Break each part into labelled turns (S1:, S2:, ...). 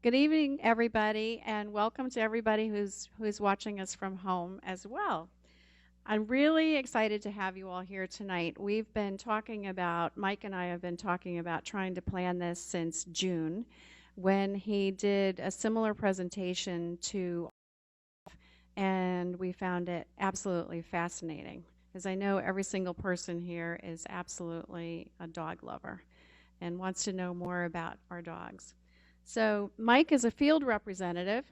S1: Good evening, everybody, and welcome to everybody who's watching us from home as well. I'm really excited to have you all here tonight. Mike and I have been talking about trying to plan this since June when he did a similar presentation to, and we found it absolutely fascinating. As I know every single person here is absolutely a dog lover and wants to know more about our dogs. So Mike is a field representative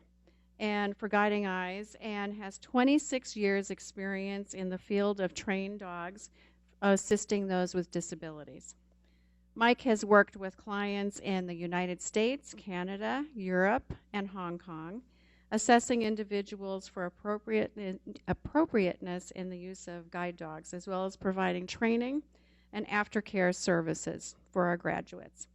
S1: and for Guiding Eyes and has 26 years experience in the field of trained dogs, assisting those with disabilities. Mike has worked with clients in the United States, Canada, Europe, and Hong Kong, assessing individuals for appropriateness in the use of guide dogs, as well as providing training and aftercare services for our graduates.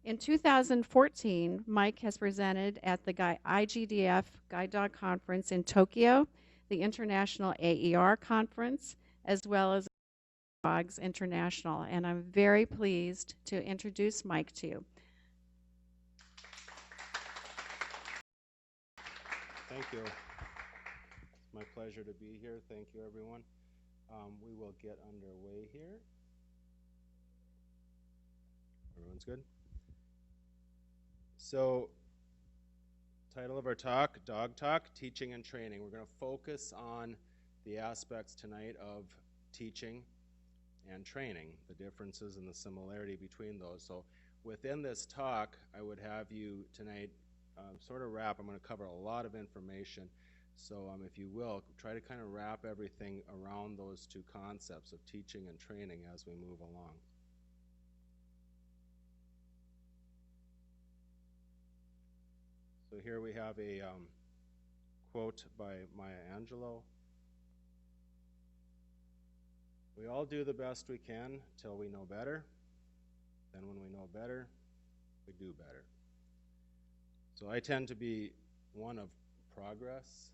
S1: In 2014, Mike has presented at the IGDF Guide Dog Conference in Tokyo, the International AER Conference, as well as Dogs International, and I'm very pleased to introduce Mike to you.
S2: Thank you. It's my pleasure to be here. Thank you, everyone. We will get underway here. Everyone's good? So, title of our talk, Dog Talk, Teaching and Training. We're going to focus on the aspects tonight of teaching and training, the differences and the similarity between those. So within this talk, I would have you tonight sort of wrap. I'm going to cover a lot of information. So if you will, try to kind of wrap everything around those two concepts of teaching and training as we move along. So here we have a quote by Maya Angelou. We all do the best we can till we know better. Then when we know better, we do better. So I tend to be one of progress.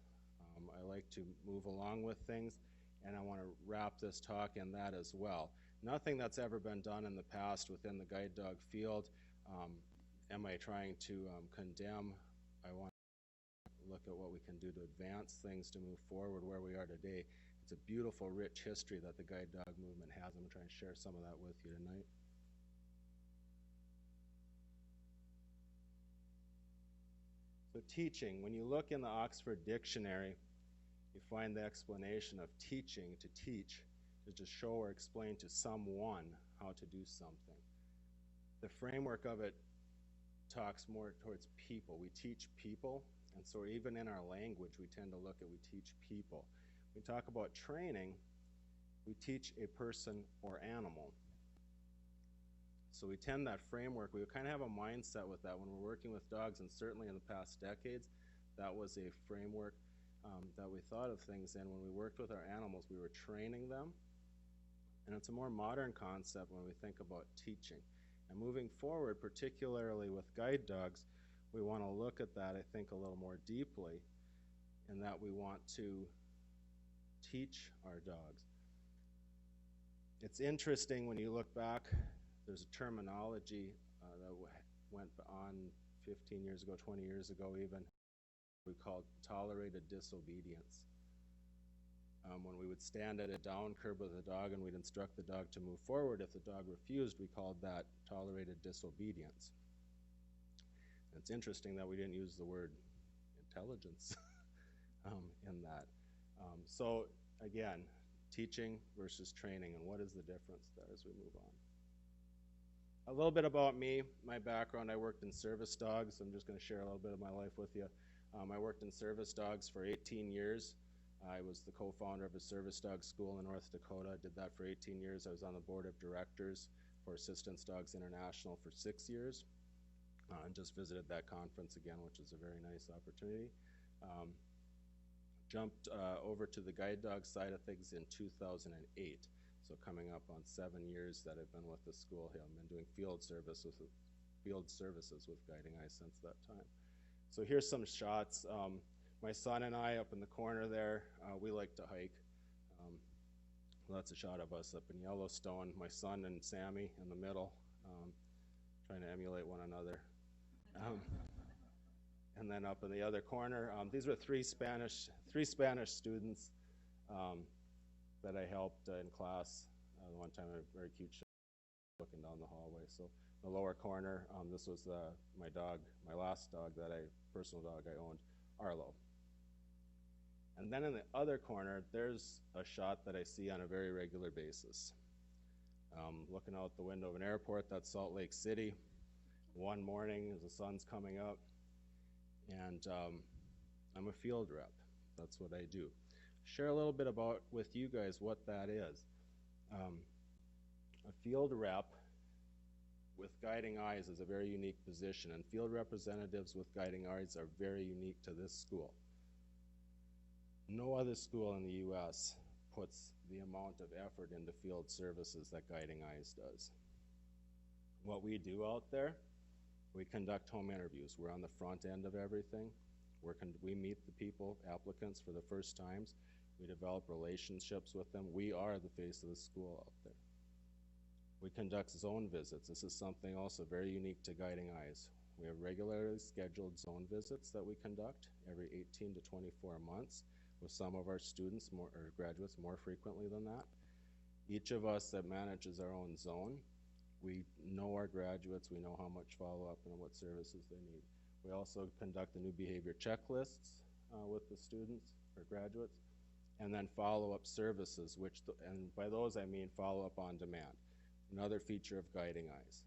S2: I like to move along with things, and I want to wrap this talk in that as well. Nothing that's ever been done in the past within the guide dog field am I trying to condemn. I want to look at what we can do to advance things, to move forward where we are today. It's a beautiful, rich history that the guide dog movement has. I'm going to try and share some of that with you tonight. So teaching, when you look in the Oxford Dictionary, you find the explanation of teaching, to teach, is to show or explain to someone how to do something. The framework of it talks more towards people. We teach people, and so even in our language, we tend to look at we teach people. We talk about training, we teach a person or animal. So we tend that framework, we kind of have a mindset with that when we're working with dogs, and certainly in the past decades, that was a framework that we thought of things in. When we worked with our animals, we were training them, and it's a more modern concept when we think about teaching. And moving forward, particularly with guide dogs, we want to look at that, I think, a little more deeply, in that we want to teach our dogs. It's interesting when you look back, there's a terminology that went on 15 years ago, 20 years ago even, we called tolerated disobedience. When we would stand at a down curb with a dog and we'd instruct the dog to move forward, if the dog refused, we called that tolerated disobedience. It's interesting that we didn't use the word intelligence in that. So again, teaching versus training, and what is the difference there as we move on. A little bit about me, my background. I worked in service dogs. I'm just going to share a little bit of my life with you. I worked in service dogs for 18 years. I was the co-founder of a service dog school in North Dakota. I did that for 18 years. I was on the board of directors for Assistance Dogs International for 6 years. And just visited that conference again, which is a very nice opportunity. Jumped over to the guide dog side of things in 2008. So coming up on 7 years that I've been with the school here. I've been doing field services with Guiding Eyes since that time. So here's some shots. My son and I up in the corner there, we like to hike. That's a shot of us up in Yellowstone. My son and Sammy in the middle, trying to emulate one another. And then up in the other corner, these were three Spanish students that I helped in class. One time, a very cute show looking down the hallway. So the lower corner, this was my dog, my last dog personal dog I owned, Arlo. And then in the other corner, there's a shot that I see on a very regular basis. Looking out the window of an airport, that's Salt Lake City. One morning, as the sun's coming up, and I'm a field rep. That's what I do. Share a little bit about with you guys what that is. A field rep with guiding eyes is a very unique position, and field representatives with guiding eyes are very unique to this school. No other school in the U.S. puts the amount of effort into field services that Guiding Eyes does. What we do out there, we conduct home interviews. We're on the front end of everything. We meet the people, applicants, for the first times. We develop relationships with them. We are the face of the school out there. We conduct zone visits. This is something also very unique to Guiding Eyes. We have regularly scheduled zone visits that we conduct every 18 to 24 months with some of our students or graduates more frequently than that. Each of us that manages our own zone, we know our graduates, we know how much follow-up and what services they need. We also conduct the new behavior checklists with the students or graduates, and then follow-up services, and by those I mean follow-up on demand. Another feature of Guiding Eyes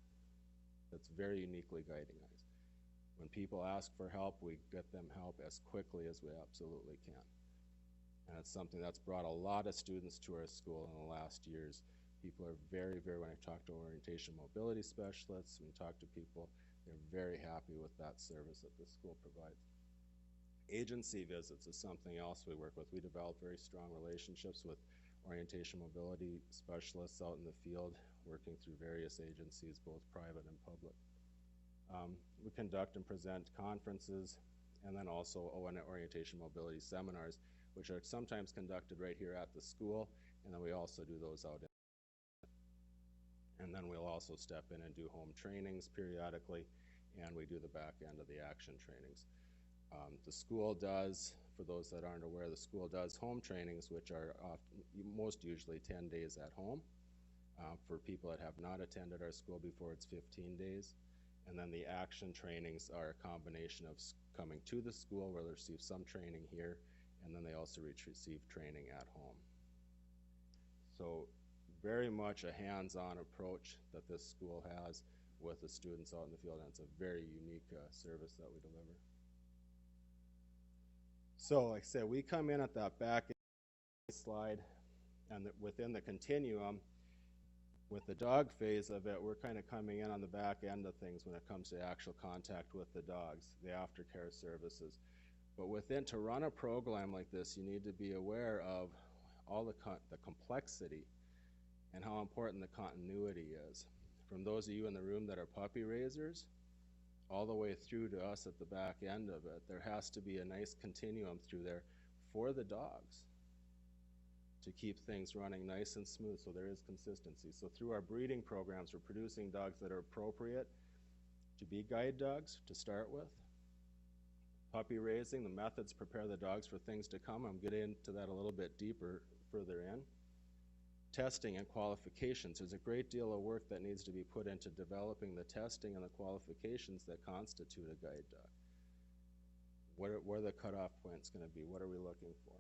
S2: that's very uniquely Guiding Eyes. When people ask for help, we get them help as quickly as we absolutely can. And it's something that's brought a lot of students to our school in the last years. People are very, when I talk to orientation mobility specialists, when we talk to people, they're very happy with that service that the school provides. Agency visits is something else we work with. We develop very strong relationships with orientation mobility specialists out in the field, working through various agencies, both private and public. We conduct and present conferences, and then also orientation mobility seminars, which are sometimes conducted right here at the school, and then we also do those out. And then we'll also step in and do home trainings periodically, and we do the back end of the action trainings. The school does, for those that aren't aware, the school does home trainings, which are most usually 10 days at home. For people that have not attended our school before, it's 15 days. And then the action trainings are a combination of coming to the school where they receive some training here, and then they also receive training at home. So very much a hands-on approach that this school has with the students out in the field, and it's a very unique service that we deliver. So like I said, we come in at that back slide, and within the continuum, with the dog phase of it, we're kind of coming in on the back end of things when it comes to actual contact with the dogs, the aftercare services. But to run a program like this, you need to be aware of all the complexity and how important the continuity is. From those of you in the room that are puppy raisers, all the way through to us at the back end of it, there has to be a nice continuum through there for the dogs to keep things running nice and smooth, so there is consistency. So through our breeding programs, we're producing dogs that are appropriate to be guide dogs to start with. Puppy raising, the methods prepare the dogs for things to come. I'm getting into that a little bit deeper further in. Testing and qualifications. There's a great deal of work that needs to be put into developing the testing and the qualifications that constitute a guide dog. Where are the cutoff points going to be? What are we looking for?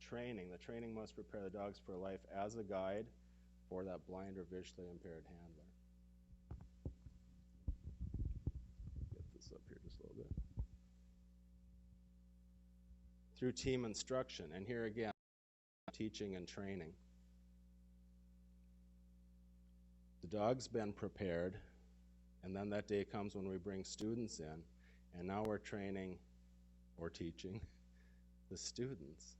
S2: Training. The training must prepare the dogs for life as a guide for that blind or visually impaired handler. Get this up here just a little bit. Through team instruction, and here again, teaching and training. The dog's been prepared, and then that day comes when we bring students in, and now we're training or teaching the students.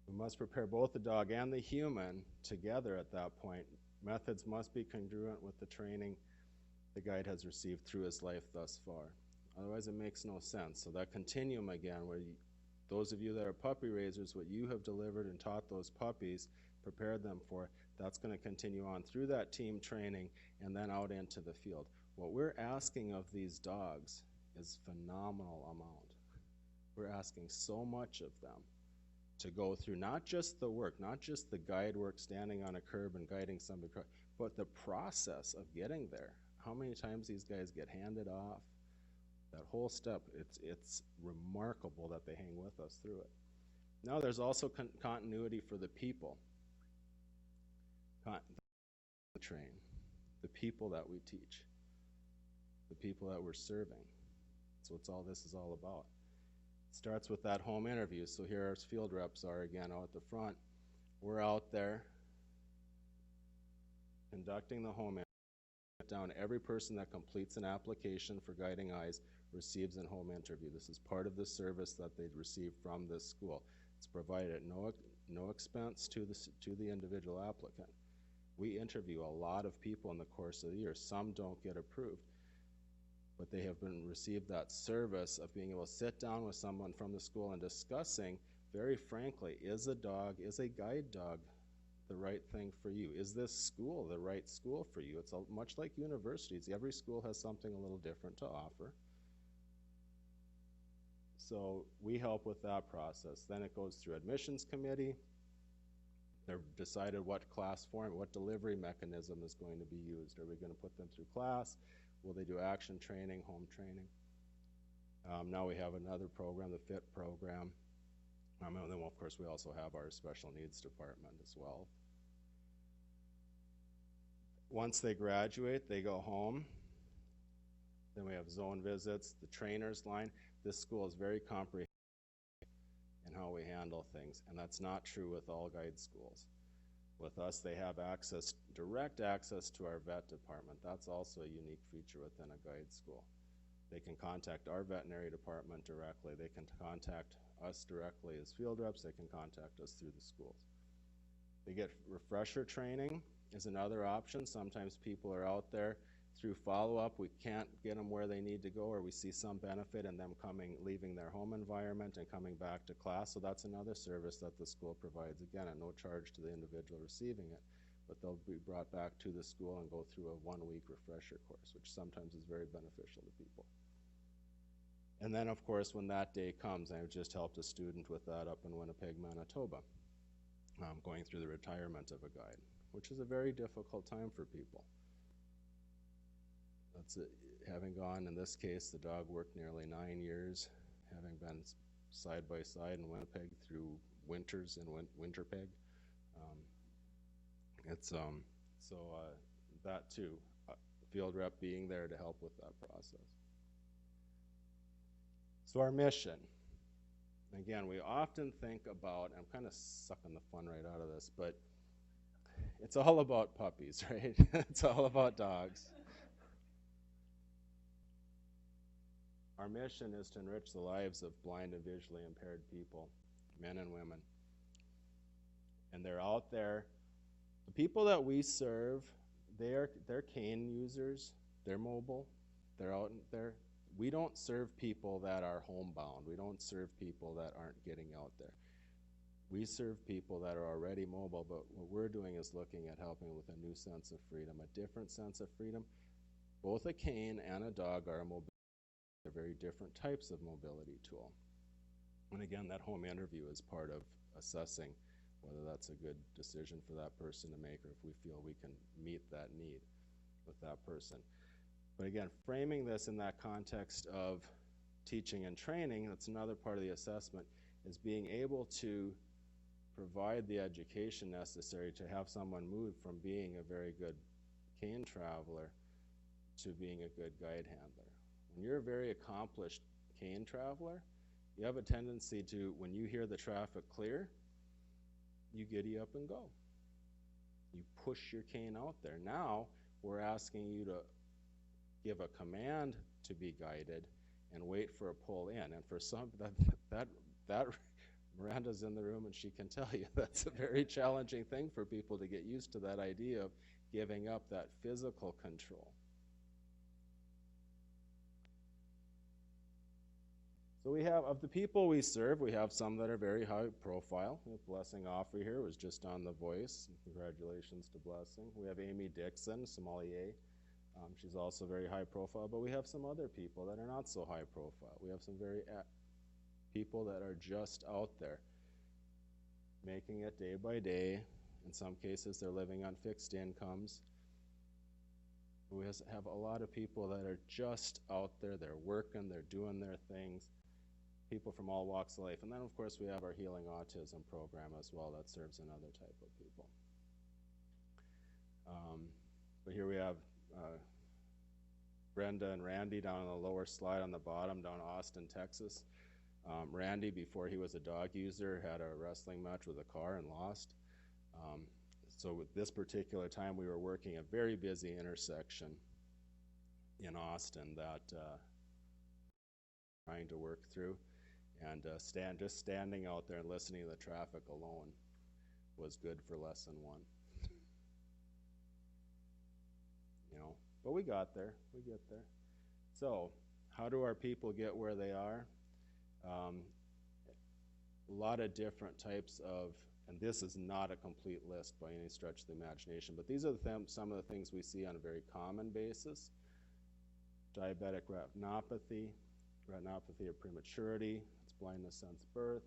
S2: We must prepare both the dog and the human together at that point. Methods must be congruent with the training the guide has received through his life thus far. Otherwise, it makes no sense. So that continuum again, where those of you that are puppy raisers, what you have delivered and taught those puppies, prepared them for, that's going to continue on through that team training and then out into the field. What we're asking of these dogs is phenomenal amount. We're asking so much of them to go through not just the work, not just the guide work, standing on a curb and guiding somebody, but the process of getting there. How many times these guys get handed off, that whole step, it's remarkable that they hang with us through it. Now there's also continuity for the people. Train, the people that we teach, the people that we're serving. That's what all this is all about. It starts with that home interview. So here our field reps are again out at the front. We're out there conducting the home interview. Down every person that completes an application for Guiding Eyes receives a home interview. This is part of the service that they'd receive from this school. It's provided at no expense to the individual applicant. We interview a lot of people in the course of the year. Some don't get approved, but they have received that service of being able to sit down with someone from the school and discussing very frankly, is a guide dog the right thing for you? Is this school the right school for you? It's much like universities. Every school has something a little different to offer. So we help with that process. Then it goes through admissions committee. They're decided what class form, what delivery mechanism is going to be used. Are we going to put them through class? Will they do action training, home training? Now we have another program, the FIT program. And then, of course, we also have our special needs department as well. Once they graduate, they go home. Then we have zone visits, the trainer's line. This school is very comprehensive in how we handle things, and that's not true with all guide schools. With us, they have direct access to our vet department. That's also a unique feature within a guide school. They can contact our veterinary department directly. They can contact us directly as field reps. They can contact us through the schools. They get refresher training is another option. Sometimes people are out there through follow-up. We can't get them where they need to go, or we see some benefit in them leaving their home environment and coming back to class. So that's another service that the school provides, again, at no charge to the individual receiving it. But they'll be brought back to the school and go through a one-week refresher course, which sometimes is very beneficial to people. And then, of course, when that day comes, I just helped a student with that up in Winnipeg, Manitoba, going through the retirement of a guide, which is a very difficult time for people. That's it. Having gone, in this case, the dog worked nearly 9 years, having been side by side in Winnipeg through winters in Winterpeg. That too, field rep being there to help with that process. So our mission, again, we often think about, I'm kind of sucking the fun right out of this, but it's all about puppies, right? It's all about dogs. Our mission is to enrich the lives of blind and visually impaired people, men and women. And they're out there. The people that we serve, they're cane users. They're mobile. They're out there. We don't serve people that are homebound. We don't serve people that aren't getting out there. We serve people that are already mobile, but what we're doing is looking at helping with a new sense of freedom, a different sense of freedom. Both a cane and a dog are a mobility. They're very different types of mobility tool. And again, that home interview is part of assessing whether that's a good decision for that person to make, or if we feel we can meet that need with that person. But again, framing this in that context of teaching and training, that's another part of the assessment, is being able to provide the education necessary to have someone move from being a very good cane traveler to being a good guide handler. When you're a very accomplished cane traveler, you have a tendency to, when you hear the traffic clear, you giddy up and go. You push your cane out there. Now, we're asking you to give a command to be guided and wait for a pull in. And for some, that Miranda's in the room and she can tell you that's a very challenging thing for people to get used to, that idea of giving up that physical control. So we have, of the people we serve, we have some that are very high profile. Blessing Offrey here was just on The Voice. Congratulations to Blessing. We have Amy Dixon, sommelier, She's also very high profile, but we have some other people that are not so high profile. We have some very people that are just out there, making it day by day. In some cases, they're living on fixed incomes. We have a lot of people that are just out there, they're working, they're doing their things, people from all walks of life. And then, of course, we have our Healing Autism program as well that serves another type of people. But here we have Brenda and Randy down on the lower slide on the bottom, down in Austin, Texas. Randy, before he was a dog user, had a wrestling match with a car and lost. So with this particular time, we were working a very busy intersection in Austin that trying to work through, and just standing out there and listening to the traffic alone was good for lesson one. You know, but we got there. We get there. So, how do our people get where they are? A lot of different types of, and this is not a complete list by any stretch of the imagination, but these are some of the things we see on a very common basis. Diabetic retinopathy, retinopathy of prematurity, it's blindness since birth,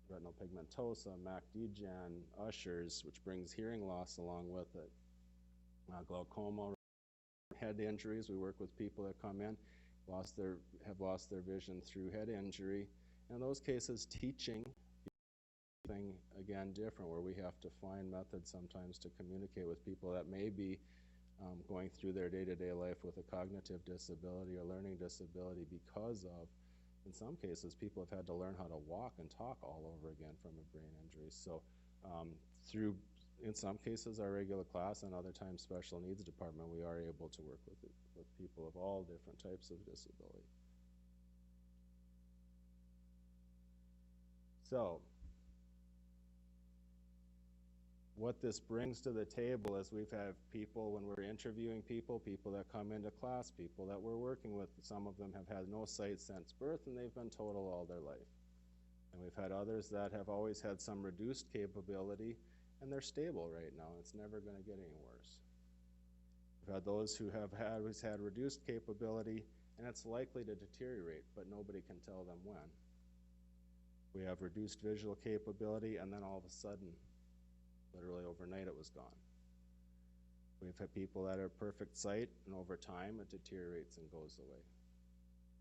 S2: retinal pigmentosa, MAC degen, Usher's, which brings hearing loss along with it, glaucoma, head injuries. We work with people that come in, have lost their vision through head injury. In those cases, teaching thing again different, where we have to find methods sometimes to communicate with people that may be going through their day-to-day life with a cognitive disability or learning disability because of, in some cases, people have had to learn how to walk and talk all over again from a brain injury. So through, in some cases, our regular class and other times special needs department, we are able to work with people of all different types of disability. So what this brings to the table is we've had people, when we're interviewing people that come into class, people that we're working with, some of them have had no sight since birth and they've been total all their life. And we've had others that have always had some reduced capability and they're stable right now. It's never going to get any worse. We've had those who have always had reduced capability and it's likely to deteriorate, but nobody can tell them when. We have reduced visual capability and then all of a sudden, literally overnight, it was gone. We've had people that are perfect sight, and over time, it deteriorates and goes away.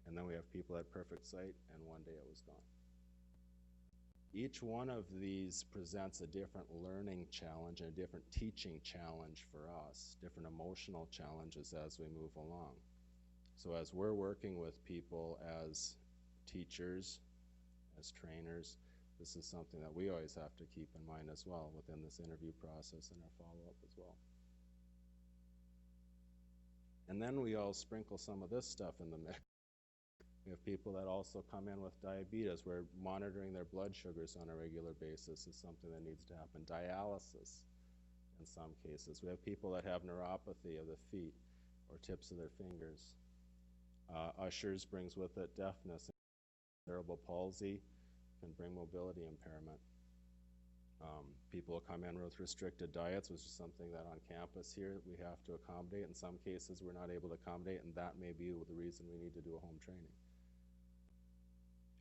S2: And then we have people that have perfect sight, and one day it was gone. Each one of these presents a different learning challenge and a different teaching challenge for us, different emotional challenges as we move along. So as we're working with people as teachers, as trainers, this is something that we always have to keep in mind as well within this interview process and our follow-up as well. And then we all sprinkle some of this stuff in the mix. We have people that also come in with diabetes, where monitoring their blood sugars on a regular basis is something that needs to happen. Dialysis in some cases. We have people that have neuropathy of the feet or tips of their fingers. Usher's brings with it deafness, cerebral palsy, can bring mobility impairment. People will come in with restricted diets, which is something that on campus here we have to accommodate. In some cases we're not able to accommodate, and that may be the reason we need to do a home training.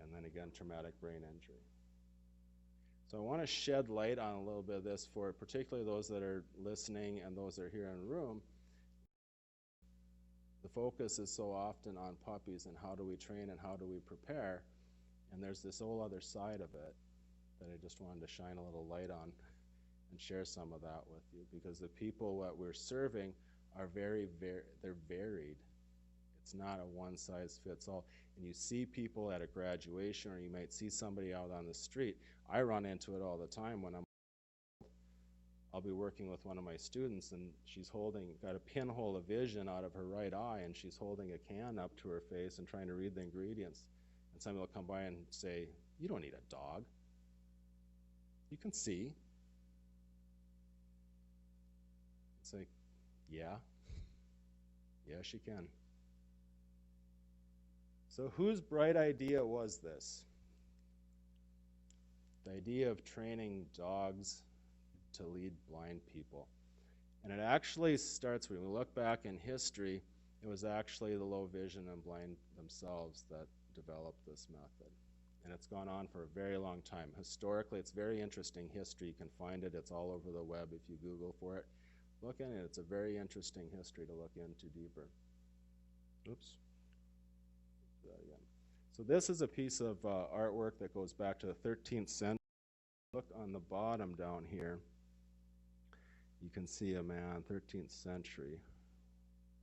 S2: And then again, traumatic brain injury. So I want to shed light on a little bit of this for particularly those that are listening and those that are here in the room. The focus is so often on puppies and how do we train and how do we prepare. And there's this whole other side of it that I just wanted to shine a little light on and share some of that with you, because the people that we're serving are they're varied. It's not a one-size-fits-all. And you see people at a graduation, or you might see somebody out on the street. I run into it all the time when I'll be working with one of my students, and she's got a pinhole of vision out of her right eye, and she's holding a can up to her face and trying to read the ingredients. And somebody will come by and say, "You don't need a dog. You can see." It's like, yeah, she can. So whose bright idea was this? The idea of training dogs to lead blind people. And it actually starts, when we look back in history, it was actually the low vision and blind themselves that developed this method. And it's gone on for a very long time. Historically, it's very interesting history. You can find it. It's all over the web if you Google for it. Look in it. It's a very interesting history to look into deeper. Oops. Do that again. So this is a piece of artwork that goes back to the 13th century. Look on the bottom down here. You can see a man, 13th century,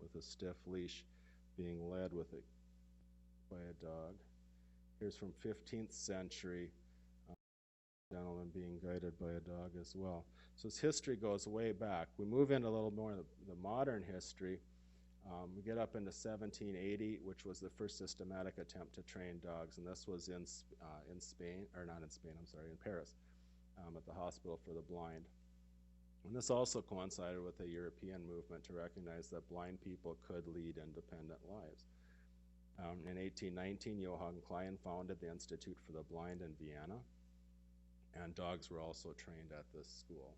S2: with a stiff leash being led with it by a dog. Here's from 15th century, gentleman being guided by a dog as well. So his history goes way back. We move into a little more of the modern history. We get up into 1780, which was the first systematic attempt to train dogs, and this was in Spain, or not in Spain, I'm sorry, in Paris, at the Hospital for the Blind. And this also coincided with a European movement to recognize that blind people could lead independent lives. In 1819, Johann Klein founded the Institute for the Blind in Vienna, and dogs were also trained at this school.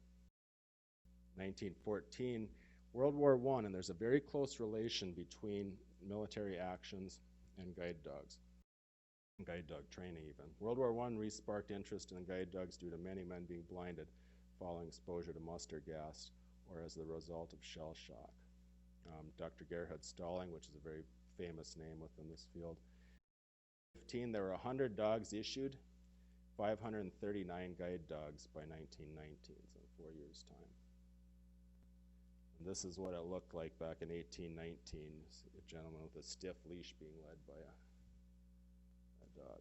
S2: 1914, World War I, and there's a very close relation between military actions and guide dogs, guide dog training even. World War I re-sparked interest in guide dogs due to many men being blinded following exposure to mustard gas or as the result of shell shock. Dr. Gerhard Stalling, which is a very famous name within this field. There were 100 dogs issued, 539 guide dogs by 1919, so in 4 years' time. And this is what it looked like back in 1819, a gentleman with a stiff leash being led by a dog.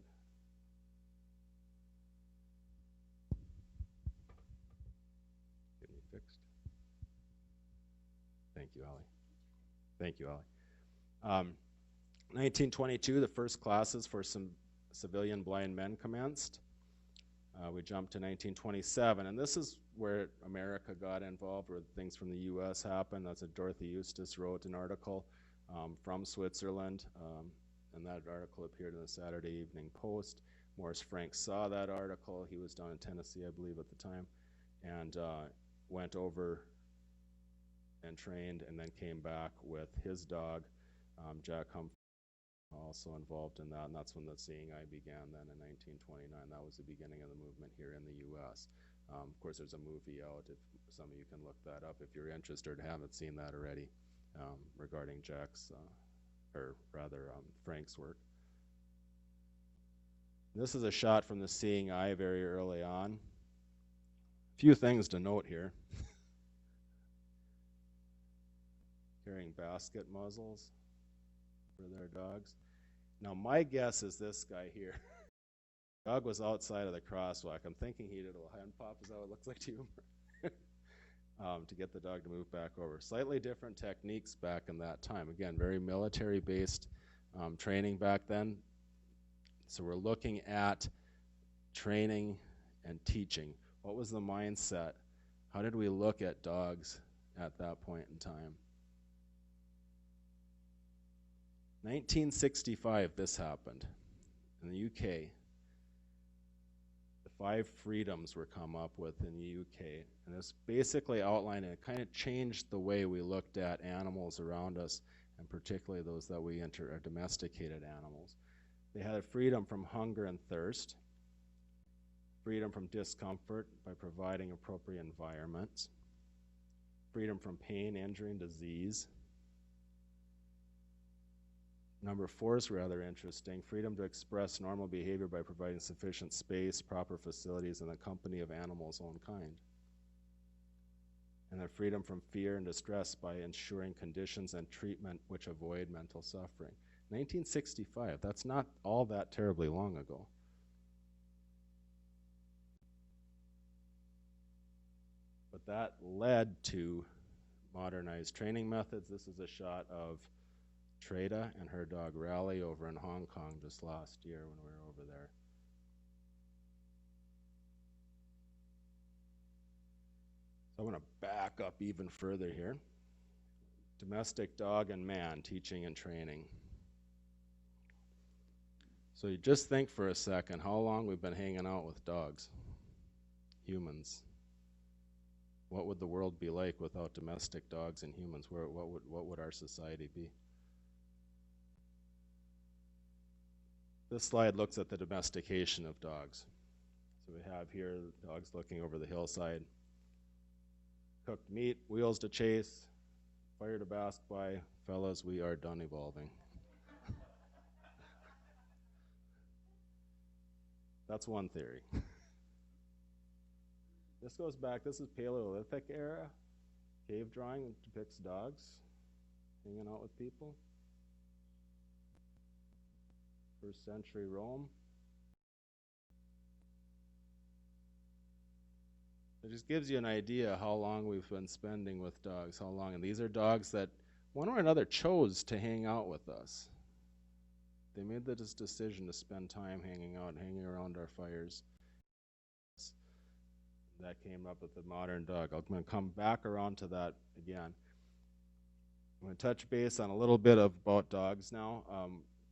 S2: Get me fixed. Thank you, Allie. Thank you, Allie. 1922, the first classes for some civilian blind men commenced. We jumped to 1927, and this is where America got involved, where things from the U.S. happened. That's what Dorothy Eustace wrote an article from Switzerland, and that article appeared in the Saturday Evening Post. Morris Frank saw that article. He was down in Tennessee, I believe, at the time, and went over and trained, and then came back with his dog, Jack Humphrey, also involved in that, and that's when the Seeing Eye began then in 1929. That was the beginning of the movement here in the U.S. Of course, there's a movie out, if some of you can look that up if you're interested or haven't seen that already, regarding Jack's, Frank's work. This is a shot from the Seeing Eye very early on. A few things to note here. Carrying basket muzzles for their dogs. Now, my guess is this guy here. Dog was outside of the crosswalk. I'm thinking he did a little hand pop. Is that what it looks like to you? To get the dog to move back over. Slightly different techniques back in that time. Again, very military-based training back then. So we're looking at training and teaching. What was the mindset? How did we look at dogs at that point in time? 1965, this happened in the UK. The 5 freedoms were come up with in the UK, and this basically outlined, and it kind of changed the way we looked at animals around us, and particularly those that we enter are domesticated animals. They had a freedom from hunger and thirst, freedom from discomfort by providing appropriate environments, freedom from pain, injury, and disease. Number 4 is rather interesting. Freedom to express normal behavior by providing sufficient space, proper facilities, and the company of animals' own kind. And then freedom from fear and distress by ensuring conditions and treatment which avoid mental suffering. 1965, that's not all that terribly long ago. But that led to modernized training methods. This is a shot of Treda and her dog Rally over in Hong Kong just last year when we were over there. So I'm going to back up even further here. Domestic dog and man, teaching and training. So you just think for a second how long we've been hanging out with dogs, humans. what would the world be like without domestic dogs and humans? What would our society be? This slide looks at the domestication of dogs. So we have here dogs looking over the hillside. Cooked meat, wheels to chase, fire to bask by. Fellas, we are done evolving. That's one theory. This goes back, this is Paleolithic era. Cave drawing that depicts dogs hanging out with people. First century Rome. It just gives you an idea how long we've been spending with dogs, how long. And these are dogs that one or another chose to hang out with us. They made this decision to spend time hanging out, hanging around our fires. That came up with the modern dog. I'm going to come back around to that again. I'm going to touch base on a little bit about dogs now.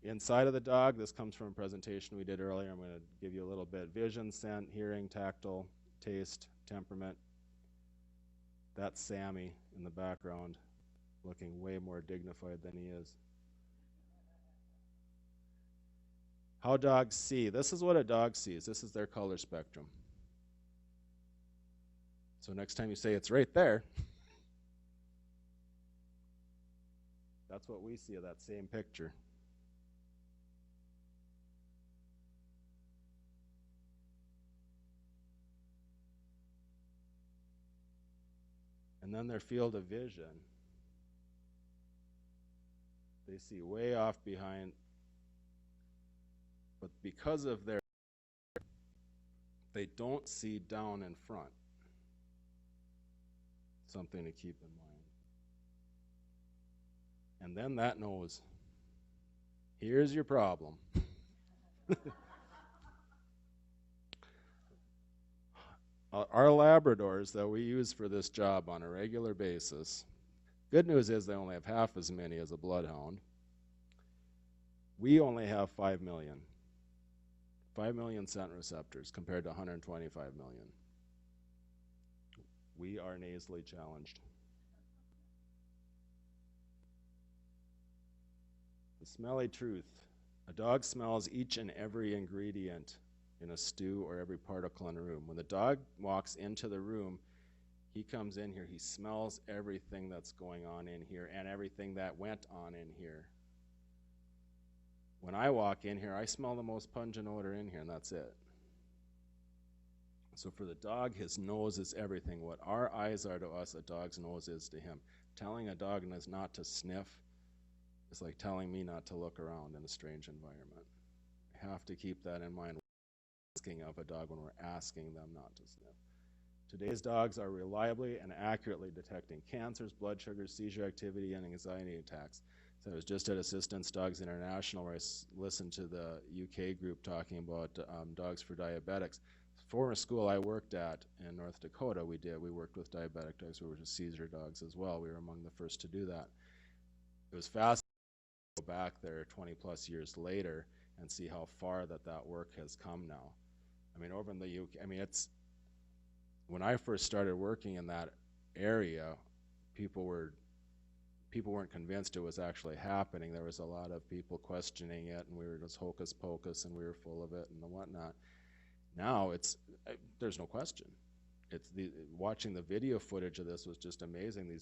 S2: Inside of the dog, this comes from a presentation we did earlier. I'm going to give you a little bit. Vision, scent, hearing, tactile, taste, temperament. That's Sammy in the background, looking way more dignified than he is. How dogs see. This is what a dog sees. This is their color spectrum. So next time you say it's right there, that's what we see of that same picture. And then their field of vision, they see way off behind, but because of their, they don't see down in front. Something to keep in mind. And then that nose. Here's your problem. Our Labradors that we use for this job on a regular basis, good news is they only have half as many as a bloodhound. We only have 5 million. 5 million scent receptors compared to 125 million. We are nasally challenged. The smelly truth. A dog smells each and every ingredient in a stew or every particle in a room. When the dog walks into the room, he comes in here, he smells everything that's going on in here and everything that went on in here. When I walk in here, I smell the most pungent odor in here, and that's it. So for the dog, his nose is everything. What our eyes are to us, a dog's nose is to him. Telling a dog not to sniff is like telling me not to look around in a strange environment. We have to keep that in mind when we're asking of a dog when we're asking them not to sniff. Today's dogs are reliably and accurately detecting cancers, blood sugars, seizure activity, and anxiety attacks. So I was just at Assistance Dogs International where I listened to the UK group talking about dogs for diabetics. Former school I worked at in North Dakota, we worked with diabetic dogs. We were just seizure dogs as well. We were among the first to do that. It was fascinating to go back there 20 plus years later and see how far that work has come now. I mean, over in the UK, I mean, when I first started working in that area, people weren't convinced it was actually happening. There was a lot of people questioning it, and we were just hocus pocus, and we were full of it and whatnot. Now there's no question. Watching the video footage of this was just amazing.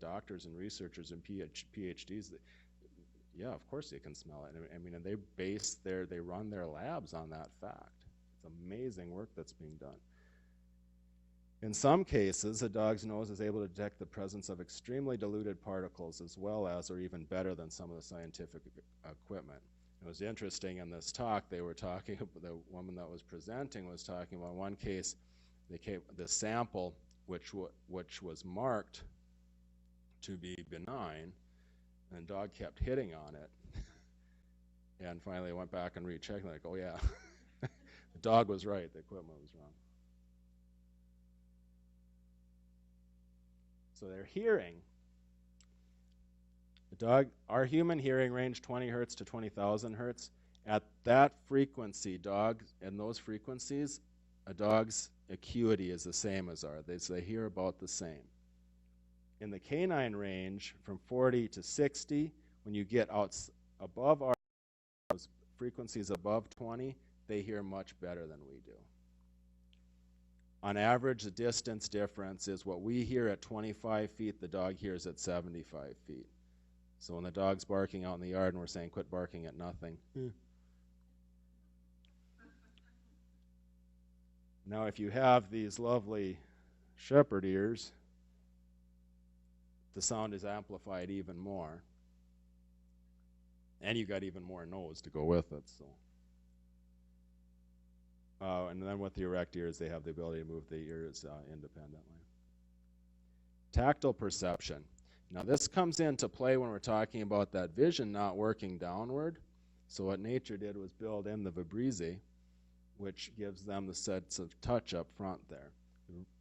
S2: Doctors and researchers and PhDs, yeah, of course they can smell it. And they run their labs on that fact. It's amazing work that's being done. In some cases, a dog's nose is able to detect the presence of extremely diluted particles as well as, or even better than some of the scientific equipment. It was interesting in this talk, they were talking, the woman that was presenting was talking about one case, the sample, which was marked to be benign, and the dog kept hitting on it. And finally they went back and rechecked, like, oh yeah, the dog was right, the equipment was wrong. So their hearing, our human hearing range 20 hertz to 20,000 hertz. At that frequency, dogs and those frequencies, a dog's acuity is the same as ours. They hear about the same. In the canine range, from 40 to 60, when you get out above our frequencies above 20, they hear much better than we do. On average, the distance difference is what we hear at 25 feet, the dog hears at 75 feet. So when the dog's barking out in the yard and we're saying, quit barking at nothing. Now, if you have these lovely shepherd ears, the sound is amplified even more. And you got even more nose to go with it. So, and then with the erect ears, they have the ability to move the ears independently. Tactile perception. Now, this comes into play when we're talking about that vision not working downward. So what nature did was build in the vibrise, which gives them the sense of touch up front there.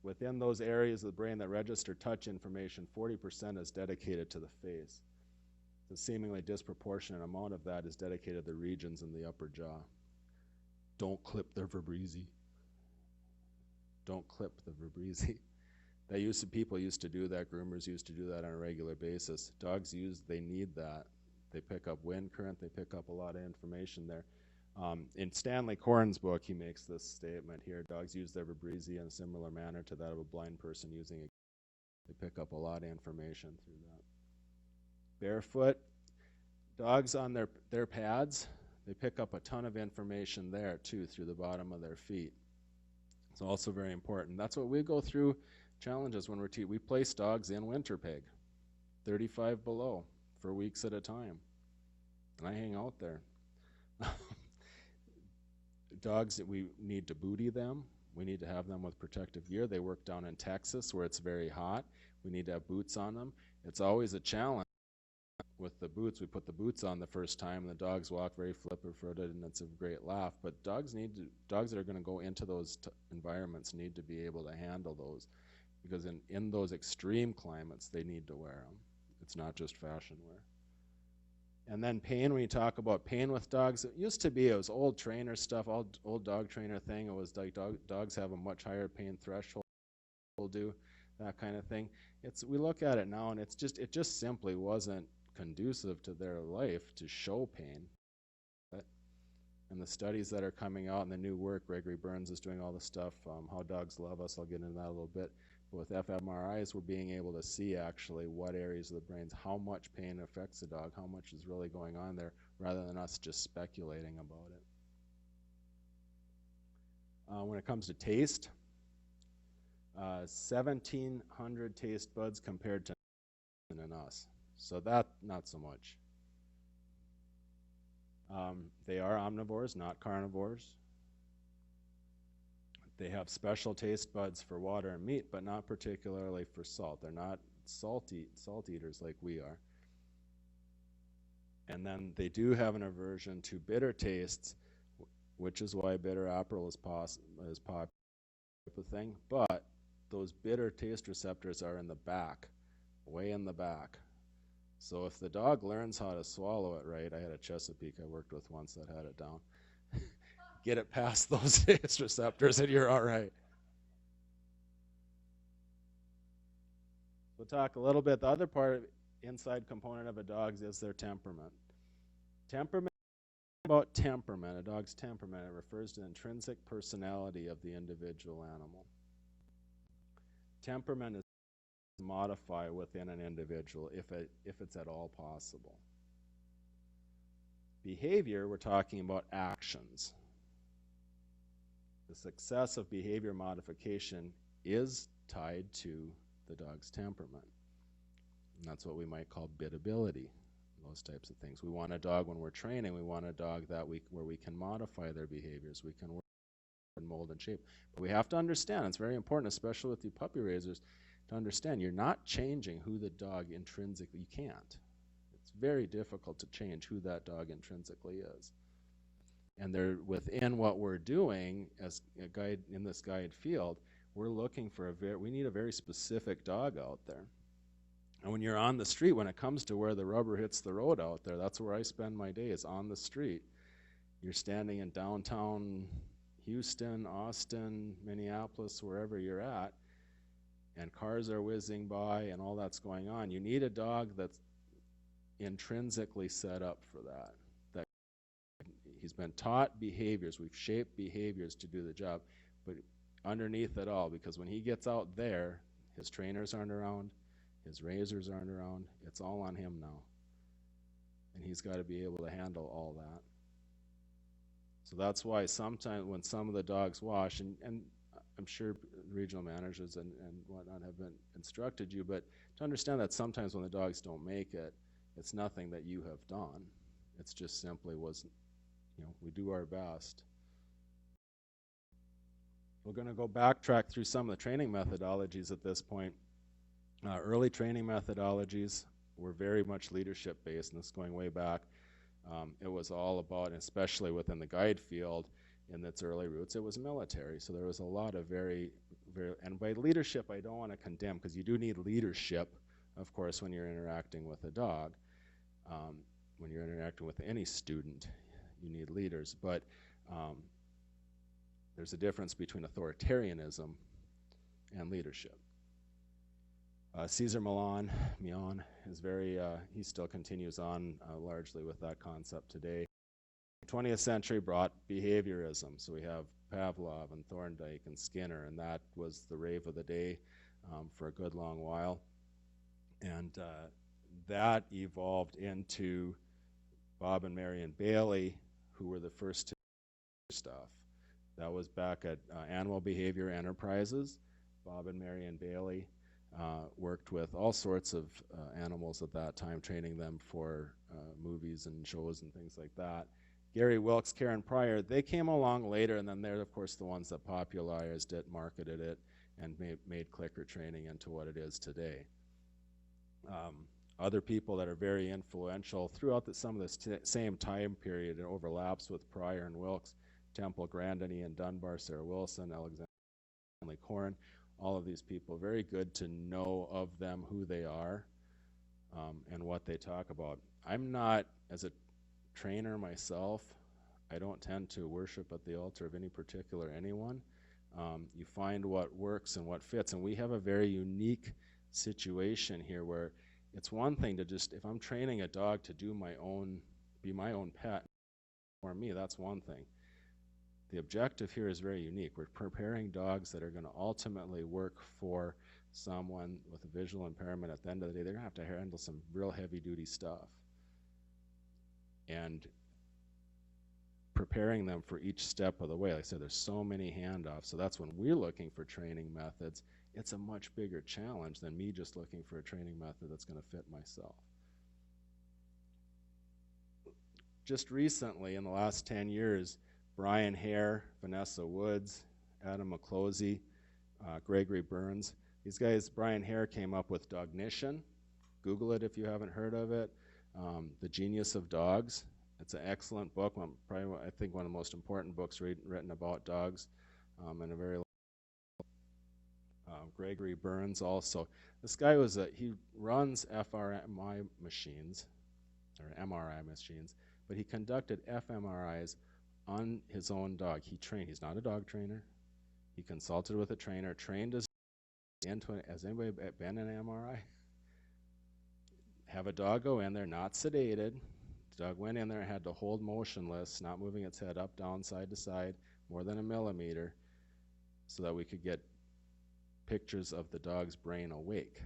S2: Within those areas of the brain that register touch information, 40% is dedicated to the face. The seemingly disproportionate amount of that is dedicated to the regions in the upper jaw. Don't clip their vibrise. Don't clip the vibrise. People used to do that. Groomers used to do that on a regular basis. Dogs they need that. They pick up wind current. They pick up a lot of information there. In Stanley Corn's book, he makes this statement here. Dogs use their vibrise in a similar manner to that of a blind person using it. They pick up a lot of information through that. Barefoot. Dogs on their pads, they pick up a ton of information there, too, through the bottom of their feet. It's also very important. That's what we go through challenges when we place dogs in winter peg, 35 below, for weeks at a time. And I hang out there. Dogs, we need to booty them. We need to have them with protective gear. They work down in Texas where it's very hot. We need to have boots on them. It's always a challenge. With the boots, we put the boots on the first time, and the dogs walk very flipper-footed, and it's a great laugh. But dogs that are going to go into those environments need to be able to handle those, because in those extreme climates, they need to wear them. It's not just fashion wear. And then pain, when you talk about pain with dogs, it used to be, it was old trainer stuff, old dog trainer thing. It was like dogs have a much higher pain threshold, do that kind of thing. We look at it now, and it just simply wasn't conducive to their life to show pain. And the studies that are coming out in the new work, Gregory Burns is doing all the stuff, How Dogs Love Us, I'll get into that a little bit. But with fMRIs, we're being able to see actually what areas of the brains, how much pain affects the dog, how much is really going on there, rather than us just speculating about it. When it comes to taste, 1,700 taste buds compared to in us. So that, not so much. They are omnivores, not carnivores. They have special taste buds for water and meat, but not particularly for salt. They're not salt eaters like we are. And then they do have an aversion to bitter tastes, which is why bitter apple is popular thing. But those bitter taste receptors are in the back, way in the back. So if the dog learns how to swallow it right, I had a Chesapeake I worked with once that had it down. Get it past those taste receptors and you're all right. We'll talk a little bit. The other inside component of a dog is their temperament. About temperament, a dog's temperament, it refers to the intrinsic personality of the individual animal. Temperament is modify within an individual if it's at all possible. Behavior, we're talking about actions. The success of behavior modification is tied to the dog's temperament. And that's what we might call biddability, those types of things. We want a dog when we're training, we want a dog where we can modify their behaviors, we can work and mold and shape. But we have to understand, it's very important, especially with you puppy raisers, to understand you're not changing who the dog intrinsically, you can't. It's very difficult to change who that dog intrinsically is. And they're within what we're doing as a guide in this guide field, we're looking for we need a very specific dog out there. And when you're on the street, when it comes to where the rubber hits the road out there, that's where I spend my days, on the street. You're standing in downtown Houston, Austin, Minneapolis, wherever you're at, and cars are whizzing by and all that's going on, you need a dog that's intrinsically set up for that. That he's been taught behaviors, we've shaped behaviors to do the job, but underneath it all, because when he gets out there, his trainers aren't around, his raisers aren't around, it's all on him now. And he's got to be able to handle all that. So that's why sometimes when some of the dogs wash, and I'm sure regional managers and whatnot have been instructed you, but to understand that sometimes when the dogs don't make it, it's nothing that you have done. It's just simply wasn't, we do our best. We're going to go backtrack through some of the training methodologies at this point. Early training methodologies were very much leadership based, and this is going way back. It was all about, especially within the guide field in its early roots, it was military. So there was a lot of very, and by leadership, I don't want to condemn, because you do need leadership, of course, when you're interacting with a dog. When you're interacting with any student, you need leaders. But there's a difference between authoritarianism and leadership. Cesar Millan is very, he still continues on largely with that concept today. 20th century brought behaviorism. So we have Pavlov and Thorndike and Skinner, and that was the rave of the day for a good long while. And that evolved into Bob and Marion Bailey, who were the first to do stuff. That was back at Animal Behavior Enterprises. Bob and Marion Bailey worked with all sorts of animals at that time, training them for movies and shows and things like that. Gary Wilkes, Karen Pryor, they came along later, and then they're, of course, the ones that popularized it, marketed it, and made clicker training into what it is today. Other people that are very influential throughout some of the same time period, it overlaps with Pryor and Wilkes, Temple, Grandiny, and Dunbar, Sarah Wilson, Alexander Corrin, all of these people, very good to know of them, who they are, and what they talk about. I'm not, as a trainer myself, I don't tend to worship at the altar of any particular anyone. You find what works and what fits, and we have a very unique situation here where it's one thing to just, if I'm training a dog to do be my own pet, or me, that's one thing. The objective here is very unique. We're preparing dogs that are going to ultimately work for someone with a visual impairment. At the end of the day, they're going to have to handle some real heavy-duty stuff. And preparing them for each step of the way. Like I said, there's so many handoffs. So that's when we're looking for training methods. It's a much bigger challenge than me just looking for a training method that's going to fit myself. Just recently, in the last 10 years, Brian Hare, Vanessa Woods, Adam McClosey, Gregory Burns. These guys, Brian Hare came up with Dognition. Google it if you haven't heard of it. The Genius of Dogs. It's an excellent book. Probably, I think, one of the most important books written about dogs in a very long time. Gregory Burns also. This guy he runs fMRI machines, or MRI machines, but he conducted fMRIs on his own dog. He's not a dog trainer. He consulted with a trainer, trained his into it. Has anybody been in an MRI? Have a dog go in there, not sedated. The dog went in there and had to hold motionless, not moving its head up, down, side to side, more than a millimeter, so that we could get pictures of the dog's brain awake.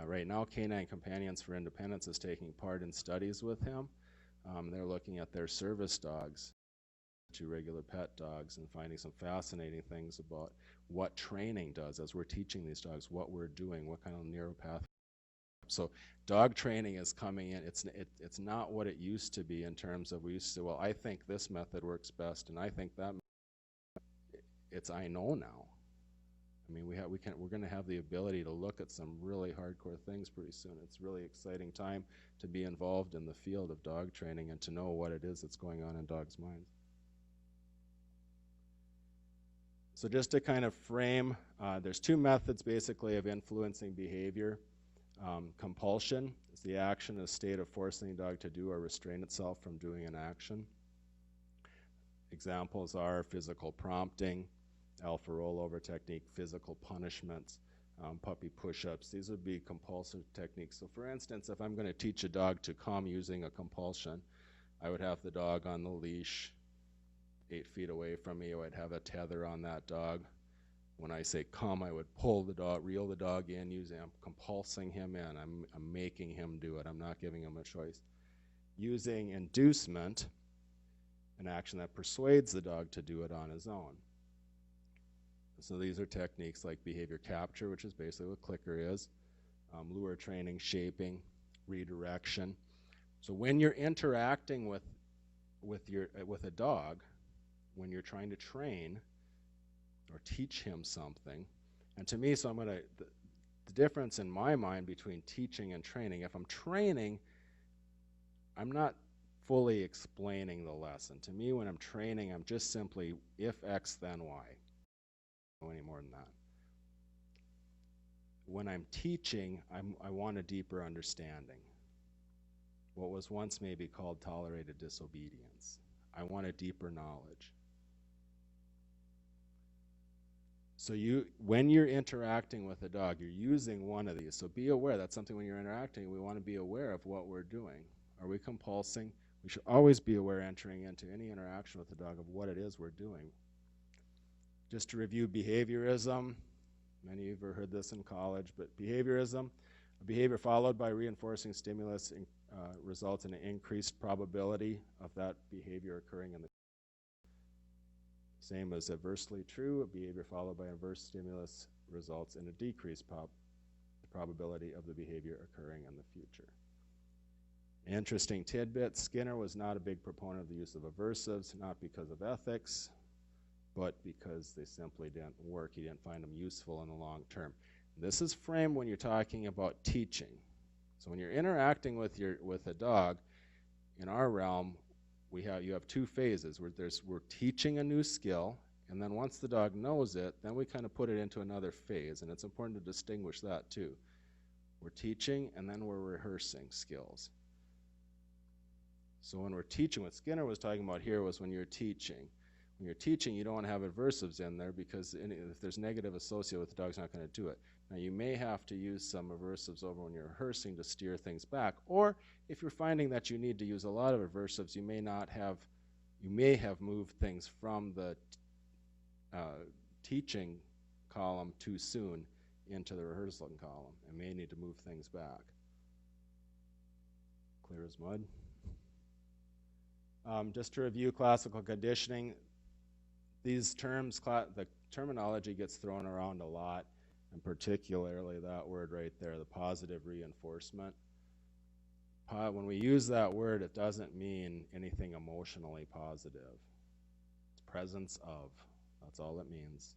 S2: Right now, Canine Companions for Independence is taking part in studies with him. They're looking at their service dogs to regular pet dogs and finding some fascinating things about what training does as we're teaching these dogs, what we're doing, what kind of neuropath. So dog training is coming in. It's not what it used to be in terms of we used to say, well, I think this method works best, and I think that. It's I know now. I mean, we're going to have the ability to look at some really hardcore things pretty soon. It's a really exciting time to be involved in the field of dog training and to know what it is that's going on in dogs' minds. So just to kind of frame, there's two methods basically of influencing behavior. Compulsion is the action, a state of forcing a dog to do or restrain itself from doing an action. Examples are physical prompting, alpha rollover technique, physical punishments, puppy push-ups. These would be compulsive techniques. So for instance, if I'm going to teach a dog to come using a compulsion, I would have the dog on the leash 8 feet away from me. I would have a tether on that dog. When I say come, I would pull the dog, reel the dog in, I'm compulsing him in. I'm making him do it. I'm not giving him a choice. Using inducement, an action that persuades the dog to do it on his own. So these are techniques like behavior capture, which is basically what clicker is, lure training, shaping, redirection. So when you're interacting with a dog, when you're trying to train or teach him something, and to me, so the difference in my mind between teaching and training, if I'm training, I'm not fully explaining the lesson. To me, when I'm training, I'm just simply, if X, then Y. No any more than that. When I'm teaching, I want a deeper understanding. What was once maybe called tolerated disobedience. I want a deeper knowledge. So when you're interacting with a dog, you're using one of these. So be aware. That's something when you're interacting, we want to be aware of what we're doing. Are we compulsing? We should always be aware entering into any interaction with the dog of what it is we're doing. Just to review behaviorism, many of you have heard this in college, but behaviorism, a behavior followed by reinforcing stimulus results in an increased probability of that behavior occurring in the same as adversely true, a behavior followed by inverse stimulus results in a decreased probability of the behavior occurring in the future. Interesting tidbit, Skinner was not a big proponent of the use of aversives, not because of ethics, but because they simply didn't work. He didn't find them useful in the long term. This is framed when you're talking about teaching. So when you're interacting with a dog, in our realm, you have two phases. We're teaching a new skill, and then once the dog knows it, then we kind of put it into another phase, and it's important to distinguish that too. We're teaching, and then we're rehearsing skills. So when we're teaching, what Skinner was talking about here was when you're teaching. When you're teaching, you don't want to have aversives in there because if there's negative associated with the dog's not going to do it. Now, you may have to use some aversives over when you're rehearsing to steer things back, or if you're finding that you need to use a lot of aversives, you may have moved things from the teaching column too soon into the rehearsal column and may need to move things back. Clear as mud. Just to review classical conditioning, these terms, the terminology gets thrown around a lot, and particularly that word right there, the positive reinforcement. When we use that word, it doesn't mean anything emotionally positive. It's presence of. That's all it means.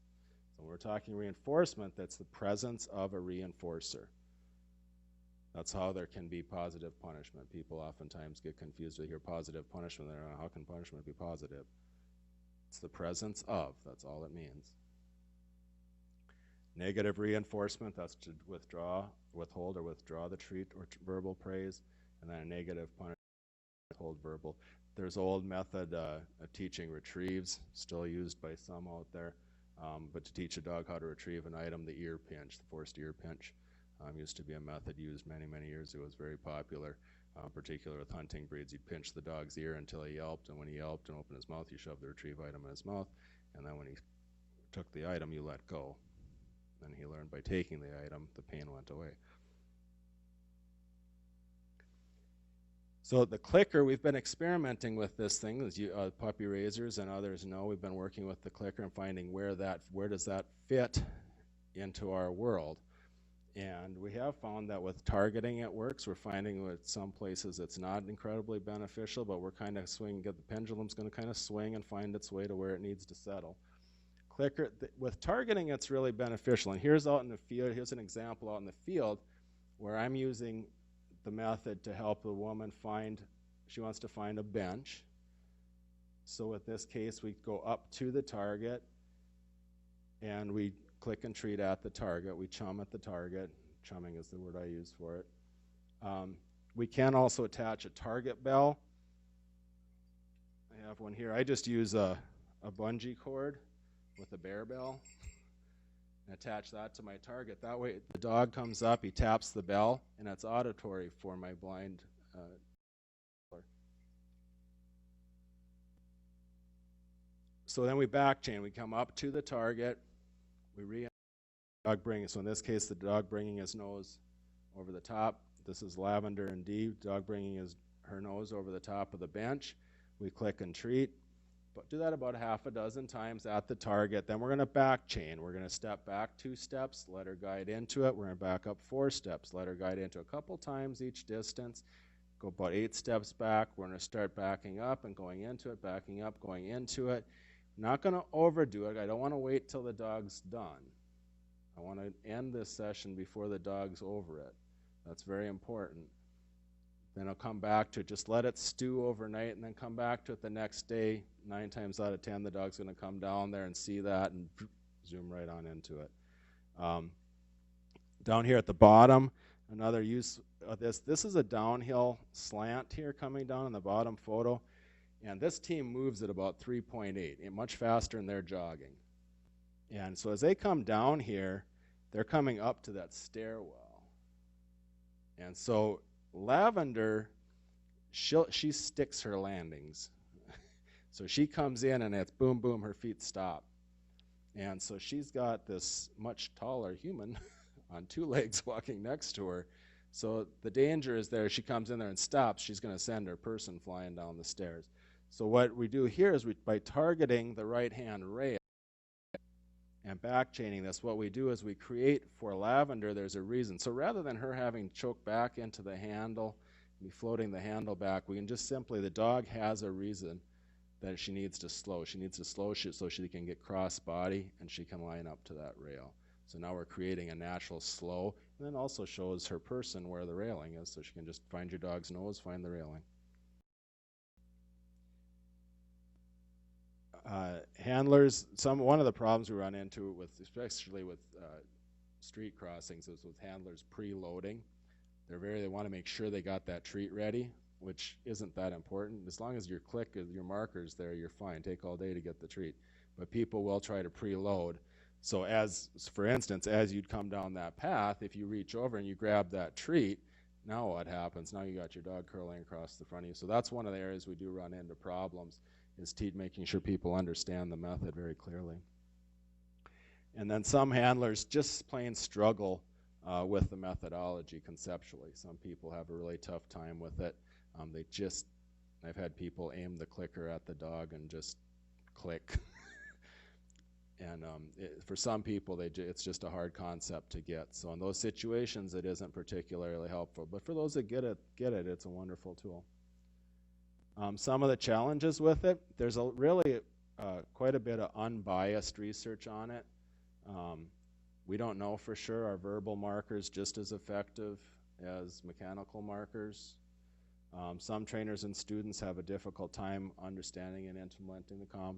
S2: So when we're talking reinforcement, that's the presence of a reinforcer. That's how there can be positive punishment. People oftentimes get confused with hear positive punishment. They're like, how can punishment be positive? It's the presence of. That's all it means. Negative reinforcement, that's to withhold or withdraw the treat or verbal praise. And then a negative punishment, withhold verbal. There's old method of teaching retrieves, still used by some out there. But to teach a dog how to retrieve an item, the ear pinch, the forced ear pinch, used to be a method used many, many years ago. It was very popular, particularly with hunting breeds. You'd pinch the dog's ear until he yelped, and when he yelped and opened his mouth, you shoved the retrieve item in his mouth, and then when he took the item, you let go. Then he learned by taking the item, the pain went away. So the clicker, we've been experimenting with this thing, as puppy raisers and others know. We've been working with the clicker and finding where does that fit into our world. And we have found that with targeting it works. We're finding with some places it's not incredibly beneficial, but we're kind of swinging, the pendulum's going to kind of swing and find its way to where it needs to settle. Clicker, with targeting, it's really beneficial. And here's out in the field, here's an example out in the field where I'm using the method to help a woman she wants to find a bench. So in this case, we go up to the target and we click and treat at the target. We chum at the target. Chumming is the word I use for it. We can also attach a target bell. I have one here. I just use a bungee cord with a bear bell and attach that to my target. That way the dog comes up, he taps the bell, and it's auditory for my blind So then we back chain. We come up to the target. We dog bringing. So in this case, the dog bringing his nose over the top. This is Lavender and Dee. Dog bringing her nose over the top of the bench. We click and treat. But do that about half a dozen times at the target. Then we're going to back chain. We're going to step back 2 steps, let her guide into it. We're going to back up 4 steps, let her guide into it a couple times each distance. Go about 8 steps back. We're going to start backing up and going into it, backing up, going into it. Not going to overdo it. I don't want to wait till the dog's done. I want to end this session before the dog's over it. That's very important. Then I'll come back to it. Just let it stew overnight and then come back to it the next day. 9 times out of 10, the dog's going to come down there and see that and zoom right on into it. Down here at the bottom, another use of this. This is a downhill slant here coming down in the bottom photo. And this team moves at about 3.8, much faster than they're jogging. And so as they come down here, they're coming up to that stairwell. And so Lavender, she sticks her landings. So she comes in and it's boom, boom, her feet stop. And so she's got this much taller human on 2 legs walking next to her. So the danger is there. She comes in there and stops. She's going to send her person flying down the stairs. So what we do here is by targeting the right-hand rail and back chaining this, what we do is we create for Lavender, there's a reason. So rather than her having to choke back into the handle, be floating the handle back, we can just simply, the dog has a reason that she needs to slow. She needs to slow so she can get cross body and she can line up to that rail. So now we're creating a natural slow, and then also shows her person where the railing is, so she can just find your dog's nose, find the railing. Handlers, one of the problems we run into with, especially with street crossings, is with handlers preloading. They want to make sure they got that treat ready, which isn't that important. As long as your marker's there, you're fine. Take all day to get the treat. But people will try to preload. So for instance, as you'd come down that path, if you reach over and you grab that treat, now what happens? Now you got your dog curling across the front of you. So that's one of the areas we do run into problems, is making sure people understand the method very clearly. And then some handlers just plain struggle with the methodology conceptually. Some people have a really tough time with it. I've had people aim the clicker at the dog and just click. And for some people, it's just a hard concept to get. So in those situations, it isn't particularly helpful. But for those that get it, it's a wonderful tool. Some of the challenges with it, there's really quite a bit of unbiased research on it. We don't know for sure. Are verbal markers just as effective as mechanical markers? Some trainers and students have a difficult time understanding and implementing the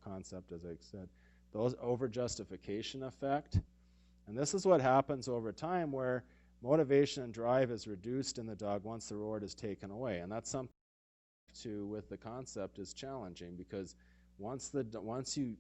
S2: concept, as I said. Those over-justification effect. And this is what happens over time, where motivation and drive is reduced in the dog once the reward is taken away. And that's something with the concept is challenging, because once you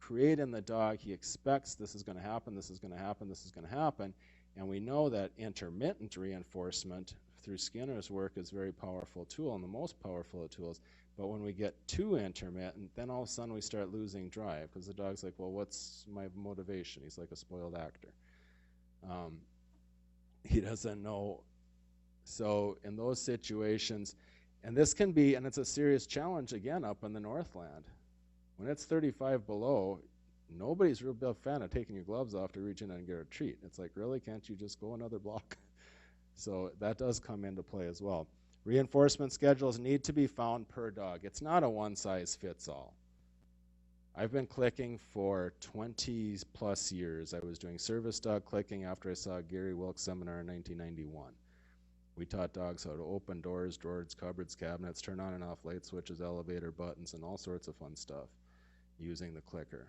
S2: create in the dog, he expects this is going to happen, this is going to happen, this is going to happen. And we know that intermittent reinforcement through Skinner's work is a very powerful tool, and the most powerful of tools. But when we get too intermittent, then all of a sudden we start losing drive, because the dog's like, well, what's my motivation? He's like a spoiled actor. He doesn't know. So in those situations, and this can be, and it's a serious challenge again up in the Northland. When it's 35 below, nobody's real big fan of taking your gloves off to reach in and get a treat. It's like, really, can't you just go another block? So that does come into play as well. Reinforcement schedules need to be found per dog. It's not a one-size-fits-all. I've been clicking for 20 plus years. I was doing service dog clicking after I saw Gary Wilkes' seminar in 1991. We taught dogs how to open doors, drawers, cupboards, cabinets, turn on and off light switches, elevator buttons, and all sorts of fun stuff using the clicker.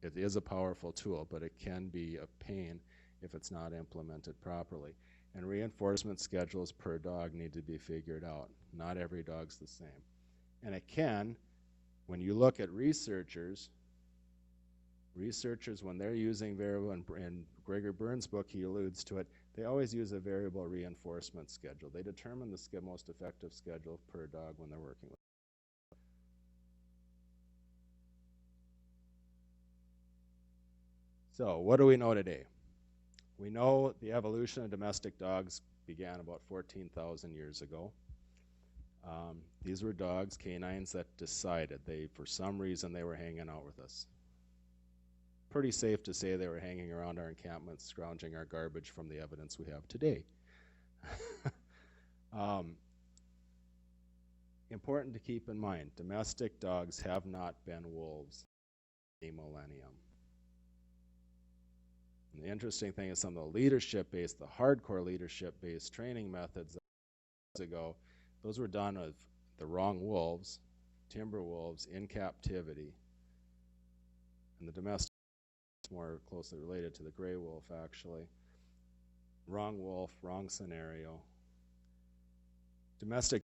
S2: It is a powerful tool, but it can be a pain if it's not implemented properly. And reinforcement schedules per dog need to be figured out. Not every dog's the same. And it can, when you look at researchers, when they're using variable, and Gregor Burns' book, he alludes to it, they always use a variable reinforcement schedule. They determine the most effective schedule per dog when they're working with. So what do we know today? We know the evolution of domestic dogs began about 14,000 years ago. These were dogs, canines, that decided for some reason, they were hanging out with us. Pretty safe to say they were hanging around our encampments, scrounging our garbage from the evidence we have today. Important to keep in mind, domestic dogs have not been wolves in a millennium. And the interesting thing is some of the leadership-based, the hardcore leadership-based training methods ago, those were done with the wrong wolves, timber wolves in captivity. And the domestic is more closely related to the gray wolf, actually. Wrong wolf, wrong scenario. Domestic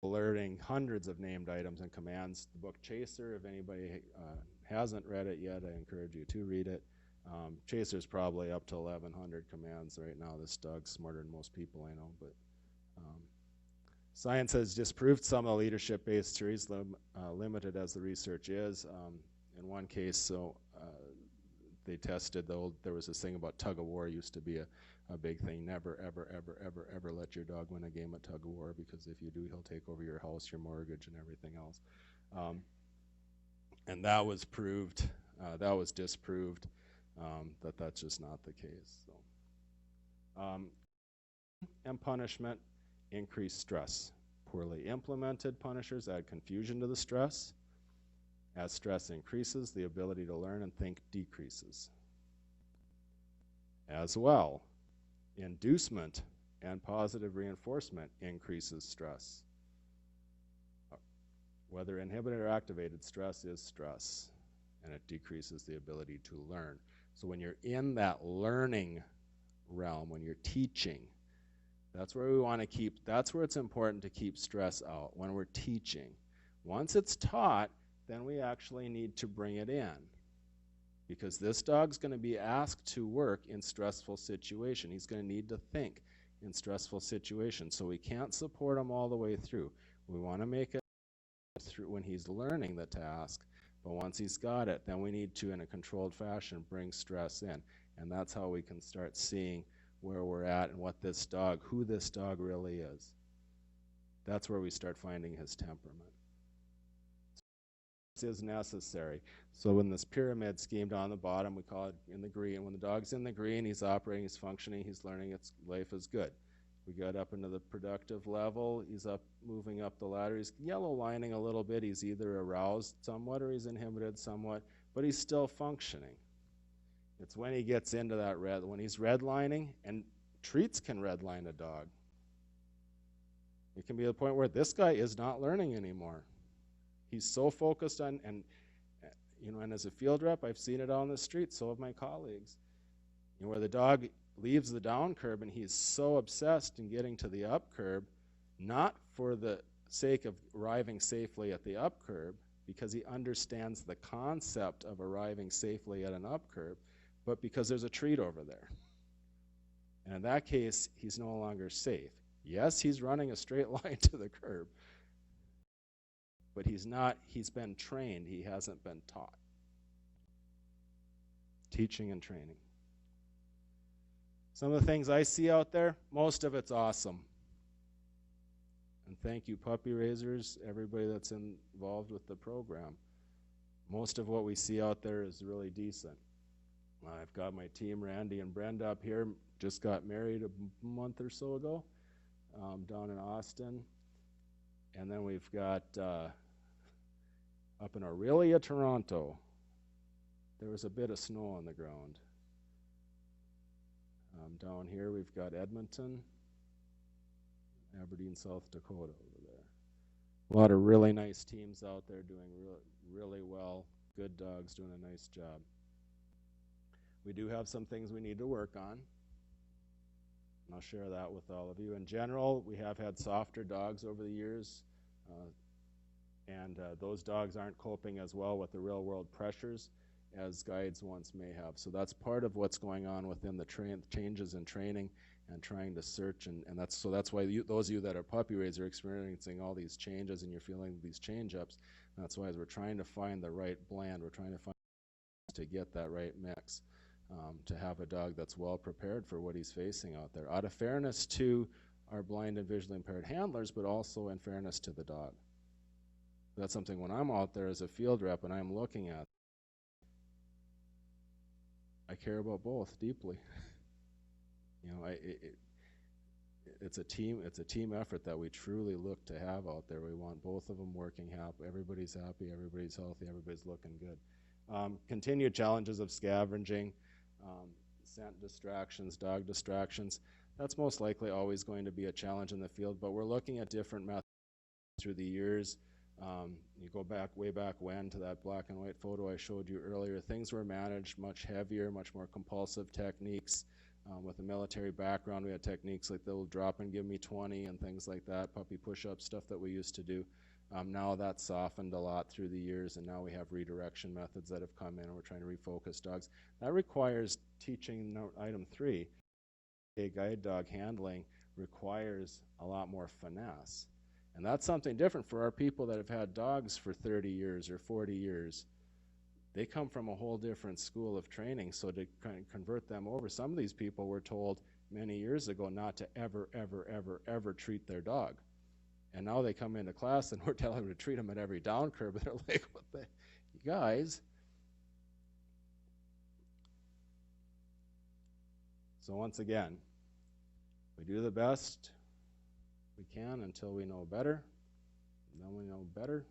S2: alerting hundreds of named items and commands. The book Chaser, if anybody hasn't read it yet, I encourage you to read it. Chaser's probably up to 1,100 commands right now. This dog's smarter than most people I know, but science has disproved some of the leadership-based theories, limited as the research is. In one case, they tested there was this thing about tug of war used to be a big thing. Never, ever, ever, ever, ever let your dog win a game of tug of war, because if you do, he'll take over your house, your mortgage, and everything else. And that was proved, that was disproved, that that's just not the case. So, and punishment increase stress. Poorly implemented punishers add confusion to the stress. As stress increases, the ability to learn and think decreases. As well, inducement and positive reinforcement increases stress. Whether inhibited or activated, stress is stress, and it decreases the ability to learn. So when you're in that learning realm, when you're teaching, that's where we want to keep, that's where it's important to keep stress out, when we're teaching. Once it's taught, then we actually need to bring it in, because this dog's going to be asked to work in stressful situations. He's going to need to think in stressful situations, so we can't support him all the way through. We want to make it through when he's learning the task, but once he's got it, then we need to, in a controlled fashion, bring stress in, and that's how we can start seeing where we're at and what this dog, who this dog really is. That's where we start finding his temperament. This is necessary. So when this pyramid scheme down the bottom, we call it in the green. When the dog's in the green, he's operating, he's functioning, he's learning, its life is good. We got up into the productive level, he's up, moving up the ladder, he's yellow lining a little bit, he's either aroused somewhat or he's inhibited somewhat, but he's still functioning. It's when he gets into that when he's redlining, and treats can redline a dog. It can be the point where this guy is not learning anymore. He's so focused on, and as a field rep, I've seen it on the street, so have my colleagues. Where the dog leaves the down curb and he's so obsessed in getting to the up curb, not for the sake of arriving safely at the up curb, because he understands the concept of arriving safely at an up curb, but because there's a treat over there. And in that case, he's no longer safe. Yes, he's running a straight line to the curb, but he's been trained, he hasn't been taught. Teaching and training. Some of the things I see out there, most of it's awesome. And thank you, puppy raisers, everybody that's involved with the program. Most of what we see out there is really decent. I've got my team, Randy and Brenda, up here, just got married a month or so ago down in Austin. And then we've got up in Aurelia, Toronto, there was a bit of snow on the ground. Down here we've got Edmonton, Aberdeen, South Dakota over there. A lot of really nice teams out there doing really well. Good dogs doing a nice job. We do have some things we need to work on, and I'll share that with all of you. In general, we have had softer dogs over the years. And those dogs aren't coping as well with the real world pressures as guides once may have. So that's part of what's going on within the changes in training and trying to search. And that's why those of you that are puppy raisers are experiencing all these changes and you're feeling these change ups. That's why as we're trying to find the right blend, we're trying to find to get that right mix, to have a dog that's well prepared for what he's facing out there, out of fairness to our blind and visually impaired handlers, but also in fairness to the dog. That's something when I'm out there as a field rep and I'm looking at, I care about both deeply. You know, it's a team effort that we truly look to have out there. We want both of them working happy. Everybody's happy, everybody's healthy, everybody's looking good. Continued challenges of scavenging, scent distractions, dog distractions. That's most likely always going to be a challenge in the field, but we're looking at different methods through the years. You go back, way back when, to that black and white photo I showed you earlier. Things were managed much heavier, much more compulsive techniques. With a military background, we had techniques like the little drop and give me 20 and things like that, puppy push-up stuff that we used to do. Now that's softened a lot through the years, and now we have redirection methods that have come in, and we're trying to refocus dogs. That requires teaching item 3. A guide dog handling requires a lot more finesse. And that's something different for our people that have had dogs for 30 years or 40 years. They come from a whole different school of training, so to kind of convert them over, some of these people were told many years ago not to ever, ever, ever, ever treat their dog. And now they come into class and we're telling them to treat them at every down curve, and they're like, what the, you guys? So once again, we do the best we can until we know better. And then we know better,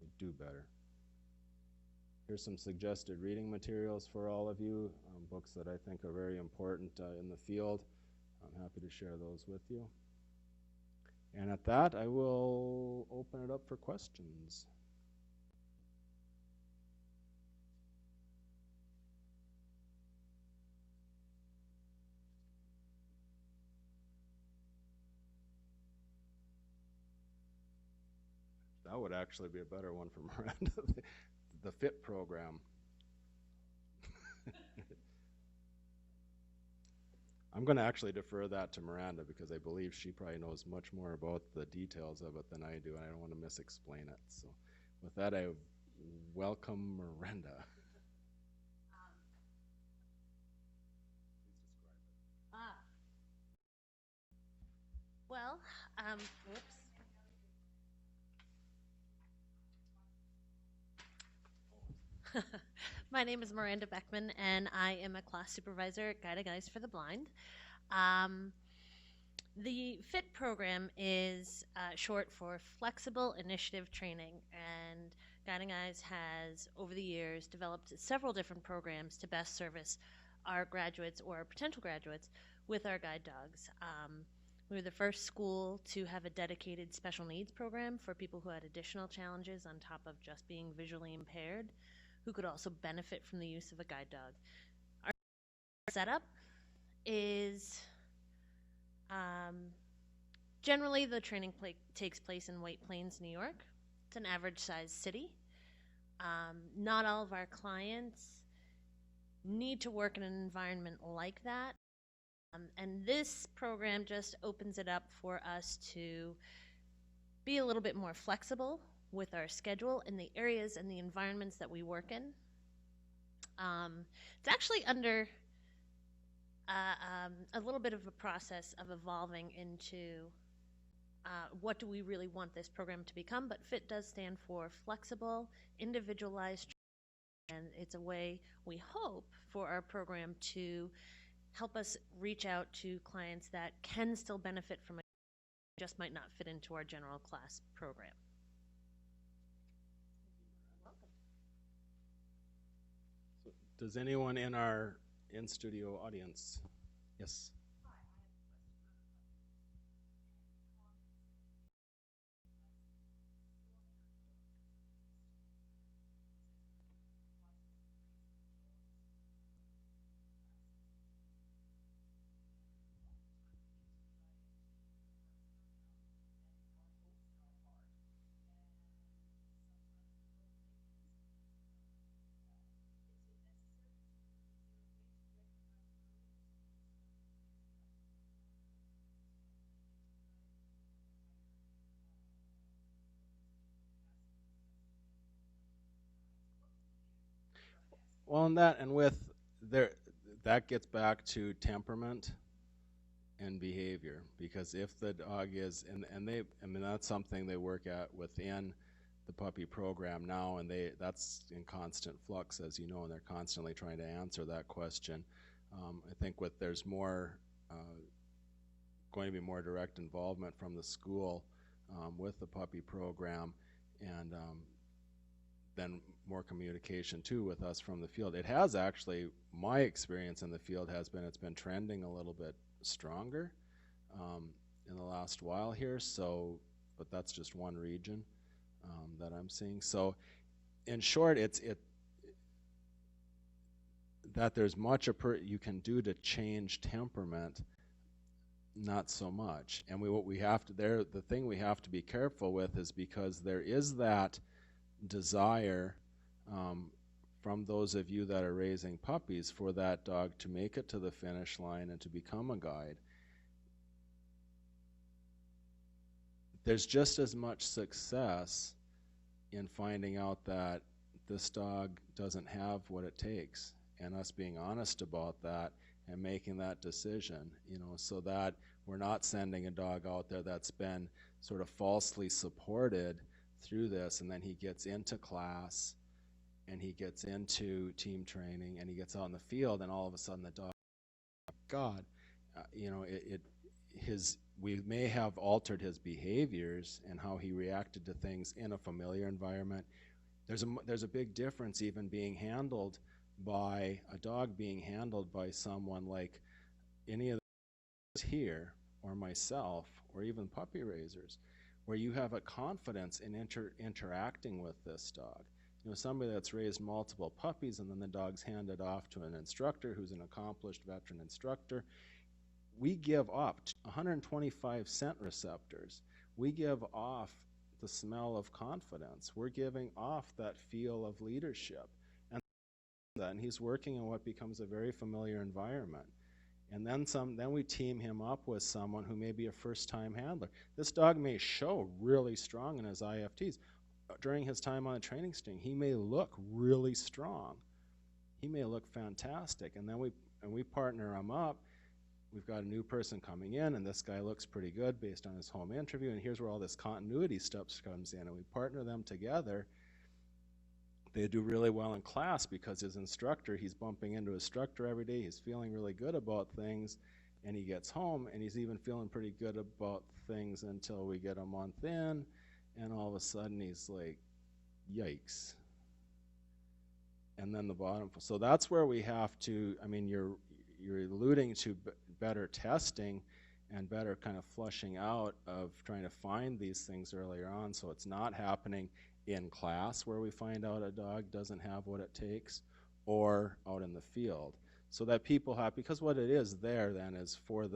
S2: we do better. Here's some suggested reading materials for all of you, books that I think are very important in the field. I'm happy to share those with you. And at that, I will open it up for questions. That would actually be a better one for Miranda, the FIT program. I'm going to actually defer that to Miranda because I believe she probably knows much more about the details of it than I do, and I don't want to misexplain it. So with that, I welcome Miranda.
S3: Well, whoops. My name is Miranda Beckman, and I am a class supervisor at Guiding Eyes for the Blind. The FIT program is short for Flexible Initiative Training, and Guiding Eyes has, over the years, developed several different programs to best service our graduates or potential graduates with our guide dogs. We were the first school to have a dedicated special needs program for people who had additional challenges on top of just being visually impaired, who could also benefit from the use of a guide dog. Our setup is generally the training takes place in White Plains, New York. It's an average sized city. Not all of our clients need to work in an environment like that. And this program just opens it up for us to be a little bit more flexible with our schedule in the areas and the environments that we work in. It's actually under a little bit of a process of evolving into what do we really want this program to become, but FIT does stand for Flexible, Individualized Training, and it's a way, we hope, for our program to help us reach out to clients that can still benefit from it, just might not fit into our general class program.
S2: So does anyone in our in-studio audience? Yes. Well, and with there, that gets back to temperament and behavior, because if the dog is, and they, I mean, that's something they work at within the puppy program now, and that's in constant flux, as you know, and they're constantly trying to answer that question. I think there's more going to be more direct involvement from the school with the puppy program, and then more communication too with us from the field. It has actually, my experience in the field has been, it's been trending a little bit stronger in the last while here. So, but that's just one region that I'm seeing. So, in short, that there's much you can do to change temperament, not so much. And what we have to the thing we have to be careful with is, because there is that desire from those of you that are raising puppies for that dog to make it to the finish line and to become a guide. There's just as much success in finding out that this dog doesn't have what it takes, and us being honest about that and making that decision, so that we're not sending a dog out there that's been sort of falsely supported through this, and then he gets into class and he gets into team training and he gets out in the field, and all of a sudden the dog, God, we may have altered his behaviors and how he reacted to things in a familiar environment. There's a big difference even being handled by a dog being handled by someone like any of us here, or myself, or even puppy raisers, where you have a confidence in interacting with this dog. Somebody that's raised multiple puppies, and then the dog's handed off to an instructor who's an accomplished veteran instructor. We give off 125 scent receptors. We give off the smell of confidence. We're giving off that feel of leadership. And he's working in what becomes a very familiar environment. And then we team him up with someone who may be a first-time handler. This dog may show really strong in his IFTs. During his time on the training sting, he may look really strong. He may look fantastic. And then we partner him up. We've got a new person coming in, and this guy looks pretty good based on his home interview, and here's where all this continuity stuff comes in, and we partner them together. They do really well in class because his instructor, he's bumping into his instructor every day, he's feeling really good about things, and he gets home, and he's even feeling pretty good about things until we get a month in, and all of a sudden he's like, yikes. And then the bottom, so that's where we have to, you're alluding to better testing and better kind of flushing out of trying to find these things earlier on, so it's not happening in class where we find out a dog doesn't have what it takes, or out in the field, so that people have, because what it is there then is for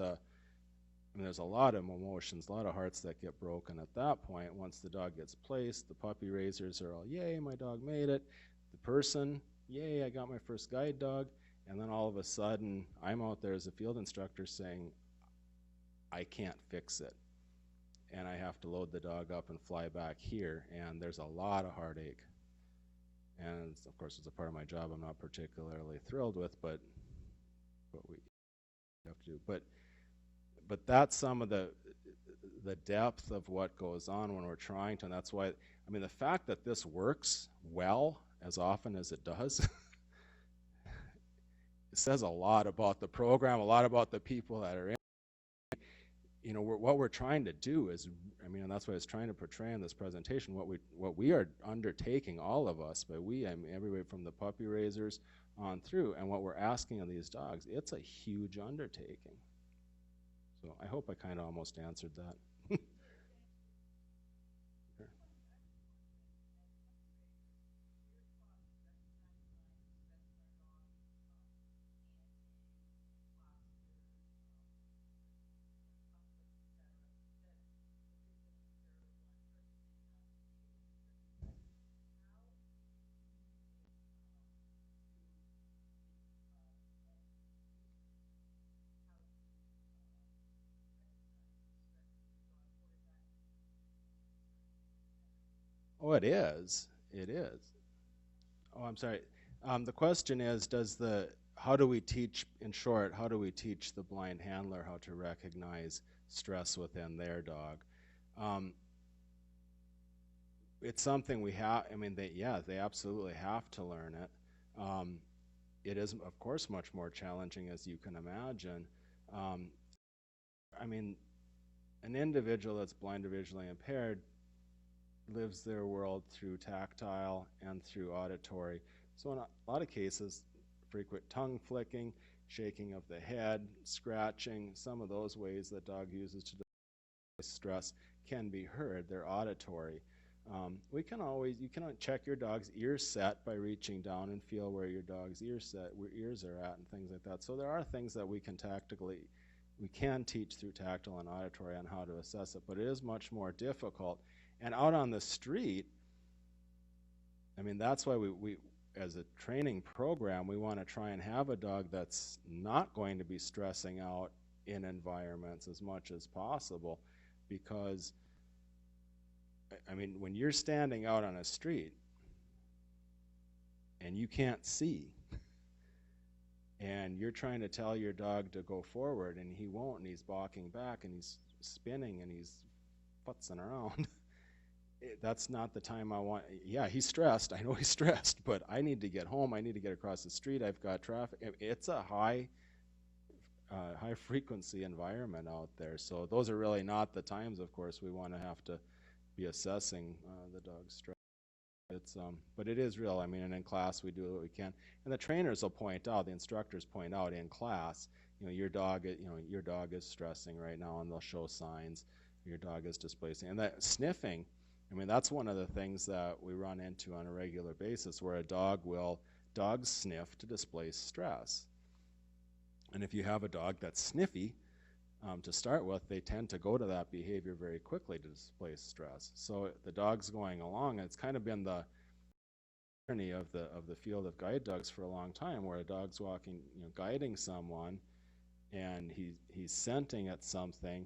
S2: there's a lot of emotions, a lot of hearts that get broken at that point. Once the dog gets placed, the puppy raisers are all, yay, my dog made it. The person, yay, I got my first guide dog. And then all of a sudden, I'm out there as a field instructor saying, I can't fix it. And I have to load the dog up and fly back here. And there's a lot of heartache. And of course, it's a part of my job I'm not particularly thrilled with, but we have to do. But that's some of the depth of what goes on when we're trying to, and that's why, the fact that this works well as often as it does, it says a lot about the program, a lot about the people that are in. What we're trying to do is, and that's what I was trying to portray in this presentation, what we are undertaking, all of us, but everybody from the puppy raisers on through, and what we're asking of these dogs, it's a huge undertaking. So I hope I kind of almost answered that. Oh, it is. It is. Oh, I'm sorry. The question is, how do we teach, in short, how do we teach the blind handler how to recognize stress within their dog? It's something we have, I mean, they absolutely have to learn it. It is, of course, much more challenging, as you can imagine. I mean, an individual that's blind or visually impaired lives their world through tactile and through auditory. So in a lot of cases, frequent tongue flicking, shaking of the head, scratching, some of those ways that dog uses to display stress can be heard. They're auditory. You can check your dog's ear set by reaching down and feel where your dog's ears are at and things like that. So there are things that we can teach through tactile and auditory on how to assess it, but it is much more difficult. And out on the street, I mean, that's why we as a training program, we want to try and have a dog that's not going to be stressing out in environments as much as possible, because I mean, when you're standing out on a street and you can't see, and you're trying to tell your dog to go forward and he won't, and he's balking back and he's spinning and he's futzing around, that's not the time I want. Yeah, he's stressed. I know he's stressed, but I need to get home. I need to get across the street. I've got traffic. It's a high frequency environment out there. So those are really not the times, of course, we want to have to be assessing the dog's stress. But it is real. I mean, and in class we do what we can, and the trainers will point out, the instructors point out in class, your dog is stressing right now, and they'll show signs. Your dog is displacing, and that sniffing. I mean, that's one of the things that we run into on a regular basis, where dogs sniff to displace stress. And if you have a dog that's sniffy, to start with, they tend to go to that behavior very quickly to displace stress. So the dog's going along, and it's kind of been the journey of the field of guide dogs for a long time, where a dog's walking, guiding someone, and he's scenting at something,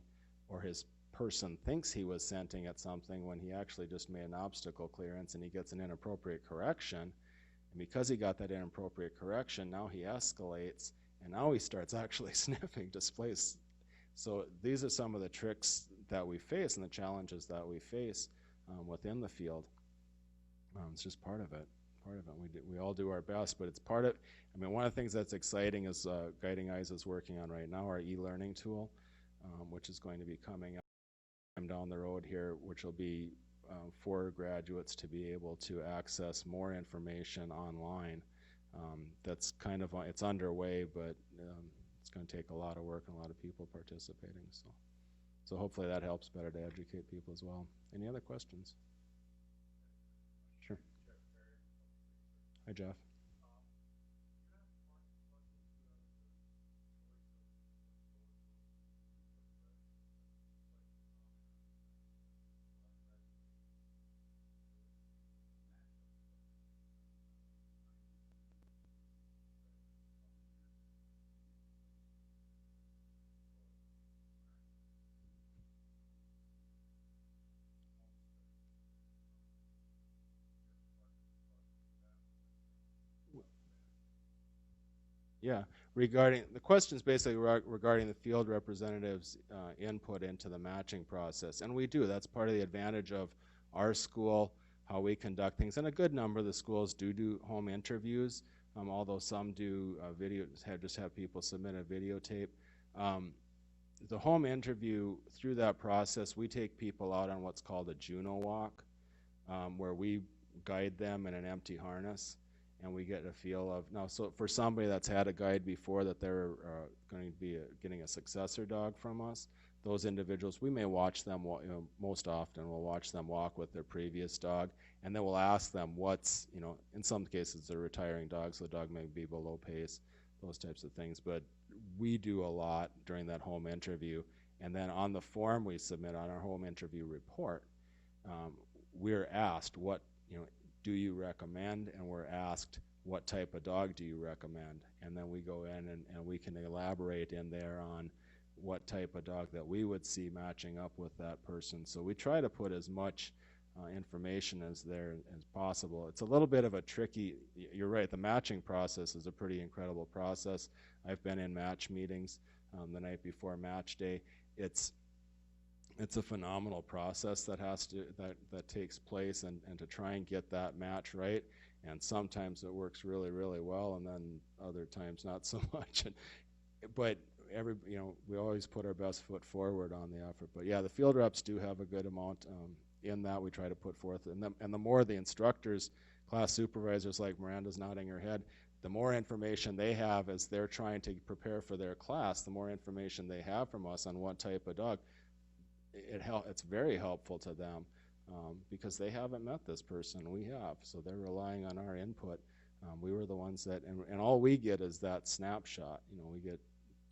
S2: or his person thinks he was scenting at something when he actually just made an obstacle clearance, and he gets an inappropriate correction. And because he got that inappropriate correction, now he escalates, and now he starts actually sniffing displace. So these are some of the tricks that we face and the challenges that we face within the field. It's just part of it. We all do our best, but it's part of. I mean, one of the things that's exciting is Guiding Eyes is working on right now our e-learning tool, which is going to be coming up down the road here, which will be for graduates to be able to access more information online. That's kind of it's underway, but it's going to take a lot of work and a lot of people participating. So hopefully that helps better to educate people as well. Any other questions? Sure. Hi, Jeff. Yeah, regarding the questions basically regarding the field representatives' input into the matching process, and we do. That's part of the advantage of our school, how we conduct things, and a good number of the schools do home interviews, although some do just have people submit a videotape. The home interview, through that process, we take people out on what's called a Juno Walk, where we guide them in an empty harness. And we get a feel of, now, so for somebody that's had a guide before that they're going to be getting a successor dog from us, those individuals, we may watch them, most often we'll watch them walk with their previous dog, and then we'll ask them what's, in some cases they're retiring dogs, so the dog may be below pace, those types of things. But we do a lot during that home interview, and then on the form we submit on our home interview report, we're asked what, do you recommend, and we're asked what type of dog do you recommend, and then we go in and we can elaborate in there on what type of dog that we would see matching up with that person. So we try to put as much information as there as possible. It's a little bit of a tricky, you're right, the matching process is a pretty incredible process. I've been in match meetings the night before match day. It's a phenomenal process that takes place, and to try and get that match right. And sometimes it works really, really well, and then other times not so much. But we always put our best foot forward on the effort. But yeah, the field reps do have a good amount in that we try to put forth. And the more the instructors, class supervisors, like Miranda's nodding her head, the more information they have as they're trying to prepare for their class, the more information they have from us on what type of dog, it's very helpful to them because they haven't met this person. We have, so they're relying on our input. We were the ones that, and all we get is that snapshot. We get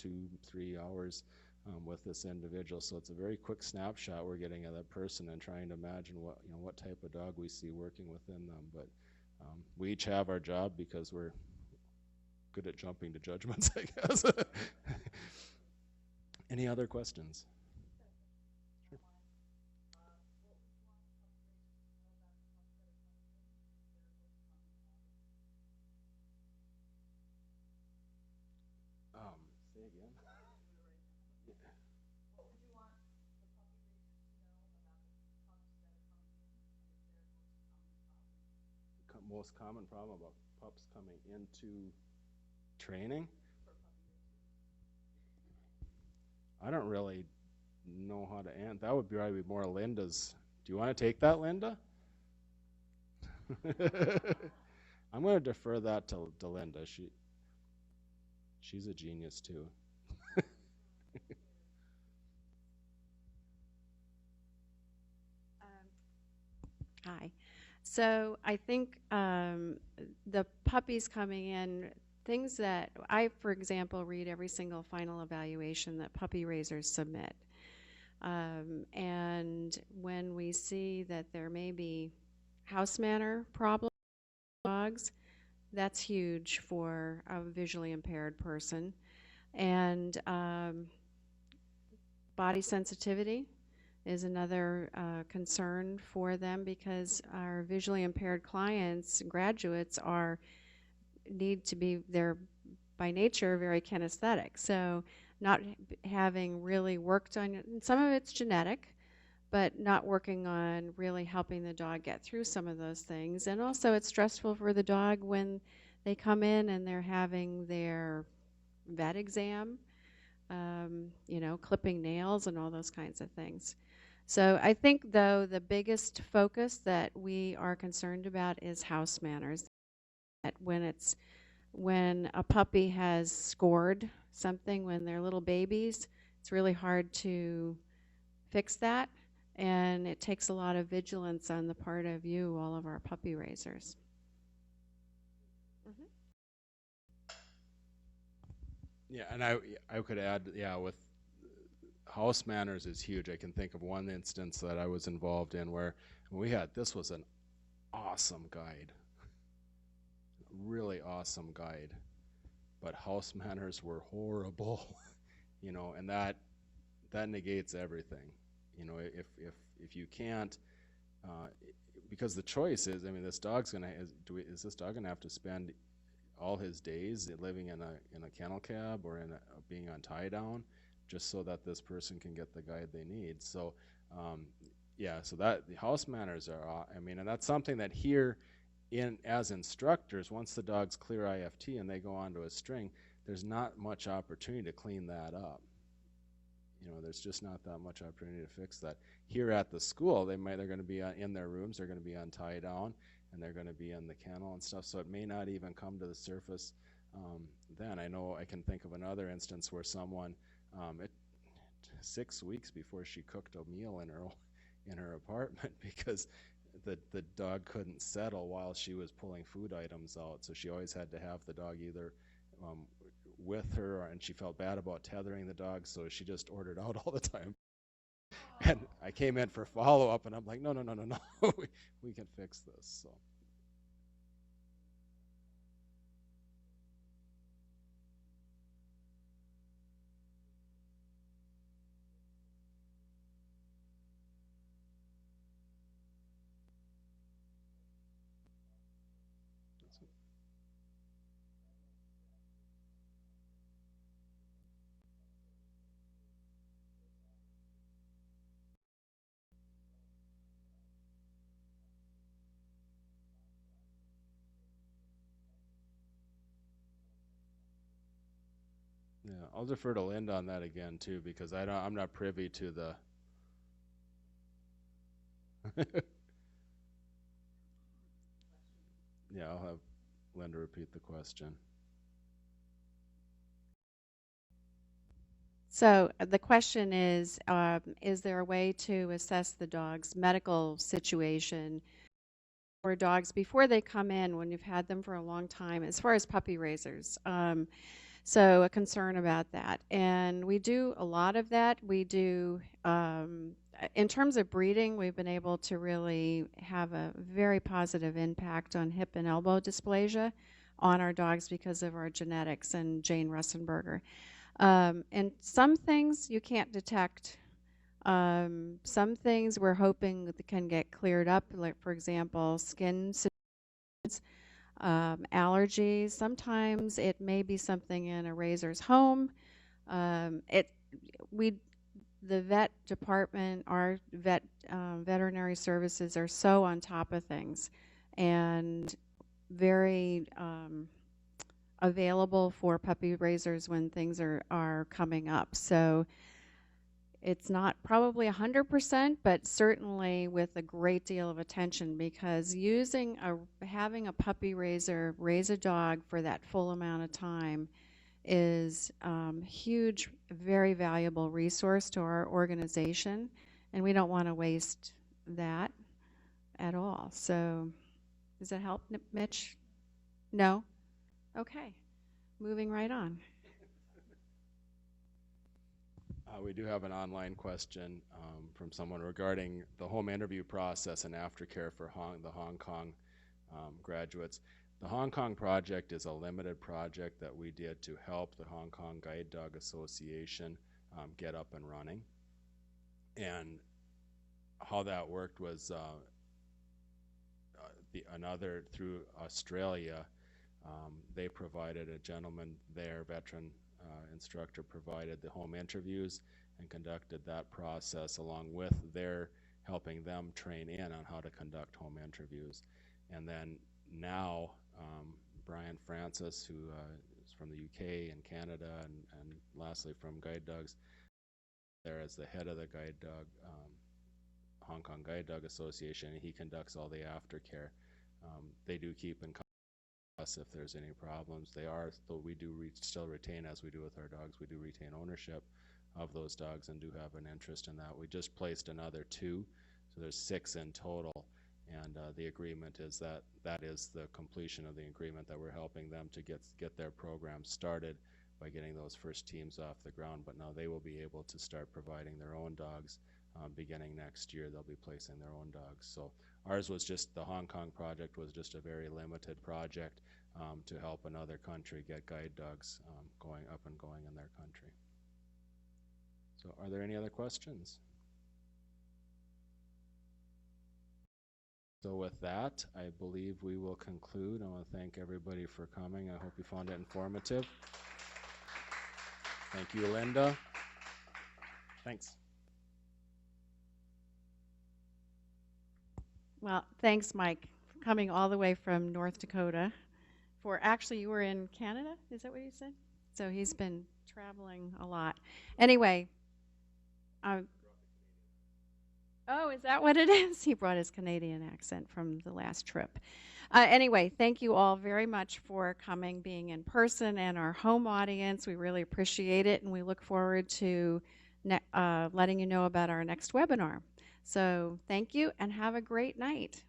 S2: 2-3 hours with this individual, so it's a very quick snapshot we're getting of that person and trying to imagine what type of dog we see working within them. But we each have our job because we're good at jumping to judgments, I guess. Any other questions? Say again. Most common problem about pups coming into training? I don't really know how to answer. That would probably be more Linda's. Do you want to take that, Linda? I'm going to defer that to Linda. She's a genius too.
S1: Hi. So I think the puppies coming in, things that I, for example, read every single final evaluation that puppy raisers submit. And when we see that there may be house manner problems with dogs, that's huge for a visually impaired person. And body sensitivity is another concern for them, because our visually impaired clients, graduates, need to be, they're by nature very kinesthetic. So not having really worked on it, and some of it's genetic, but not working on really helping the dog get through some of those things. And also it's stressful for the dog when they come in and they're having their vet exam, clipping nails and all those kinds of things. So I think, though, the biggest focus that we are concerned about is house manners. That when a puppy has scored something when they're little babies, it's really hard to fix that, and it takes a lot of vigilance on the part of you, all of our puppy raisers. Mm-hmm.
S2: Yeah, and I could add, with house manners is huge. I can think of one instance that I was involved in where this was an awesome guide, really awesome guide, but house manners were horrible, and that negates everything. If you can't, because the choice is, this dog's is this dog gonna have to spend all his days living in a kennel cab or being on tie down, just so that this person can get the guide they need. So so that the house manners are, and that's something that here as instructors, once the dogs clear IFT and they go onto a string, there's not much opportunity to clean that up. There's just not that much opportunity to fix that. Here at the school, they're going to be in their rooms, they're going to be on tie down, and they're going to be in the kennel and stuff, so it may not even come to the surface then. I know I can think of another instance where someone, 6 weeks before she cooked a meal in her apartment because the dog couldn't settle while she was pulling food items out, so she always had to have the dog either with her, and she felt bad about tethering the dog, so she just ordered out all the time. And I came in for follow-up, and I'm like, no, we can fix this. So. I'll defer to Linda on that again too, because I'm not privy to the. Yeah, I'll have Linda repeat the question.
S1: So the question is there a way to assess the dog's medical situation for dogs before they come in when you've had them for a long time, as far as puppy raisers? So a concern about that. And we do a lot of that. We do, in terms of breeding, we've been able to really have a very positive impact on hip and elbow dysplasia on our dogs because of our genetics and Jane Russenberger. And some things you can't detect. Some things we're hoping that can get cleared up, like, for example, skin allergies. Sometimes it may be something in a raiser's home. The vet department, our veterinary services are so on top of things and very available for puppy raisers when things are coming up. So it's not probably 100%, but certainly with a great deal of attention, because having a puppy raiser raise a dog for that full amount of time is huge, very valuable resource to our organization, and we don't want to waste that at all. So does that help, Mitch? No? Okay, moving right on.
S2: We do have an online question from someone regarding the home interview process and aftercare for the Hong Kong graduates. The Hong Kong project is a limited project that we did to help the Hong Kong Guide Dog Association get up and running. And how that worked was through Australia, they provided a gentleman there, veteran instructor, provided the home interviews and conducted that process along with their helping them train in on how to conduct home interviews. And then now Brian Francis, who is from the UK and Canada, and lastly from Guide Dogs, there as the head of the Guide Dog Hong Kong Guide Dog Association, and he conducts all the aftercare. They do keep in us if there's any problems. Though we do still retain, as we do with our dogs, we do retain ownership of those dogs and do have an interest in that. We just placed another 2, so there's 6 in total, and the agreement is that is the completion of the agreement, that we're helping them to get their program started by getting those first teams off the ground. But now they will be able to start providing their own dogs beginning next year. They'll be placing their own dogs. So ours was just, the Hong Kong project was just a very limited project to help another country get guide dogs going up and going in their country. So are there any other questions? So with that, I believe we will conclude. I want to thank everybody for coming. I hope you found it informative. Thank you, Linda. Thanks.
S1: Well, thanks, Mike, for coming all the way from North Dakota. Actually, you were in Canada? Is that what you said? So he's been traveling a lot. Anyway. Oh, is that what it is? He brought his Canadian accent from the last trip. Anyway, thank you all very much for coming, being in person, and our home audience. We really appreciate it, and we look forward to letting you know about our next webinar. So thank you, and have a great night.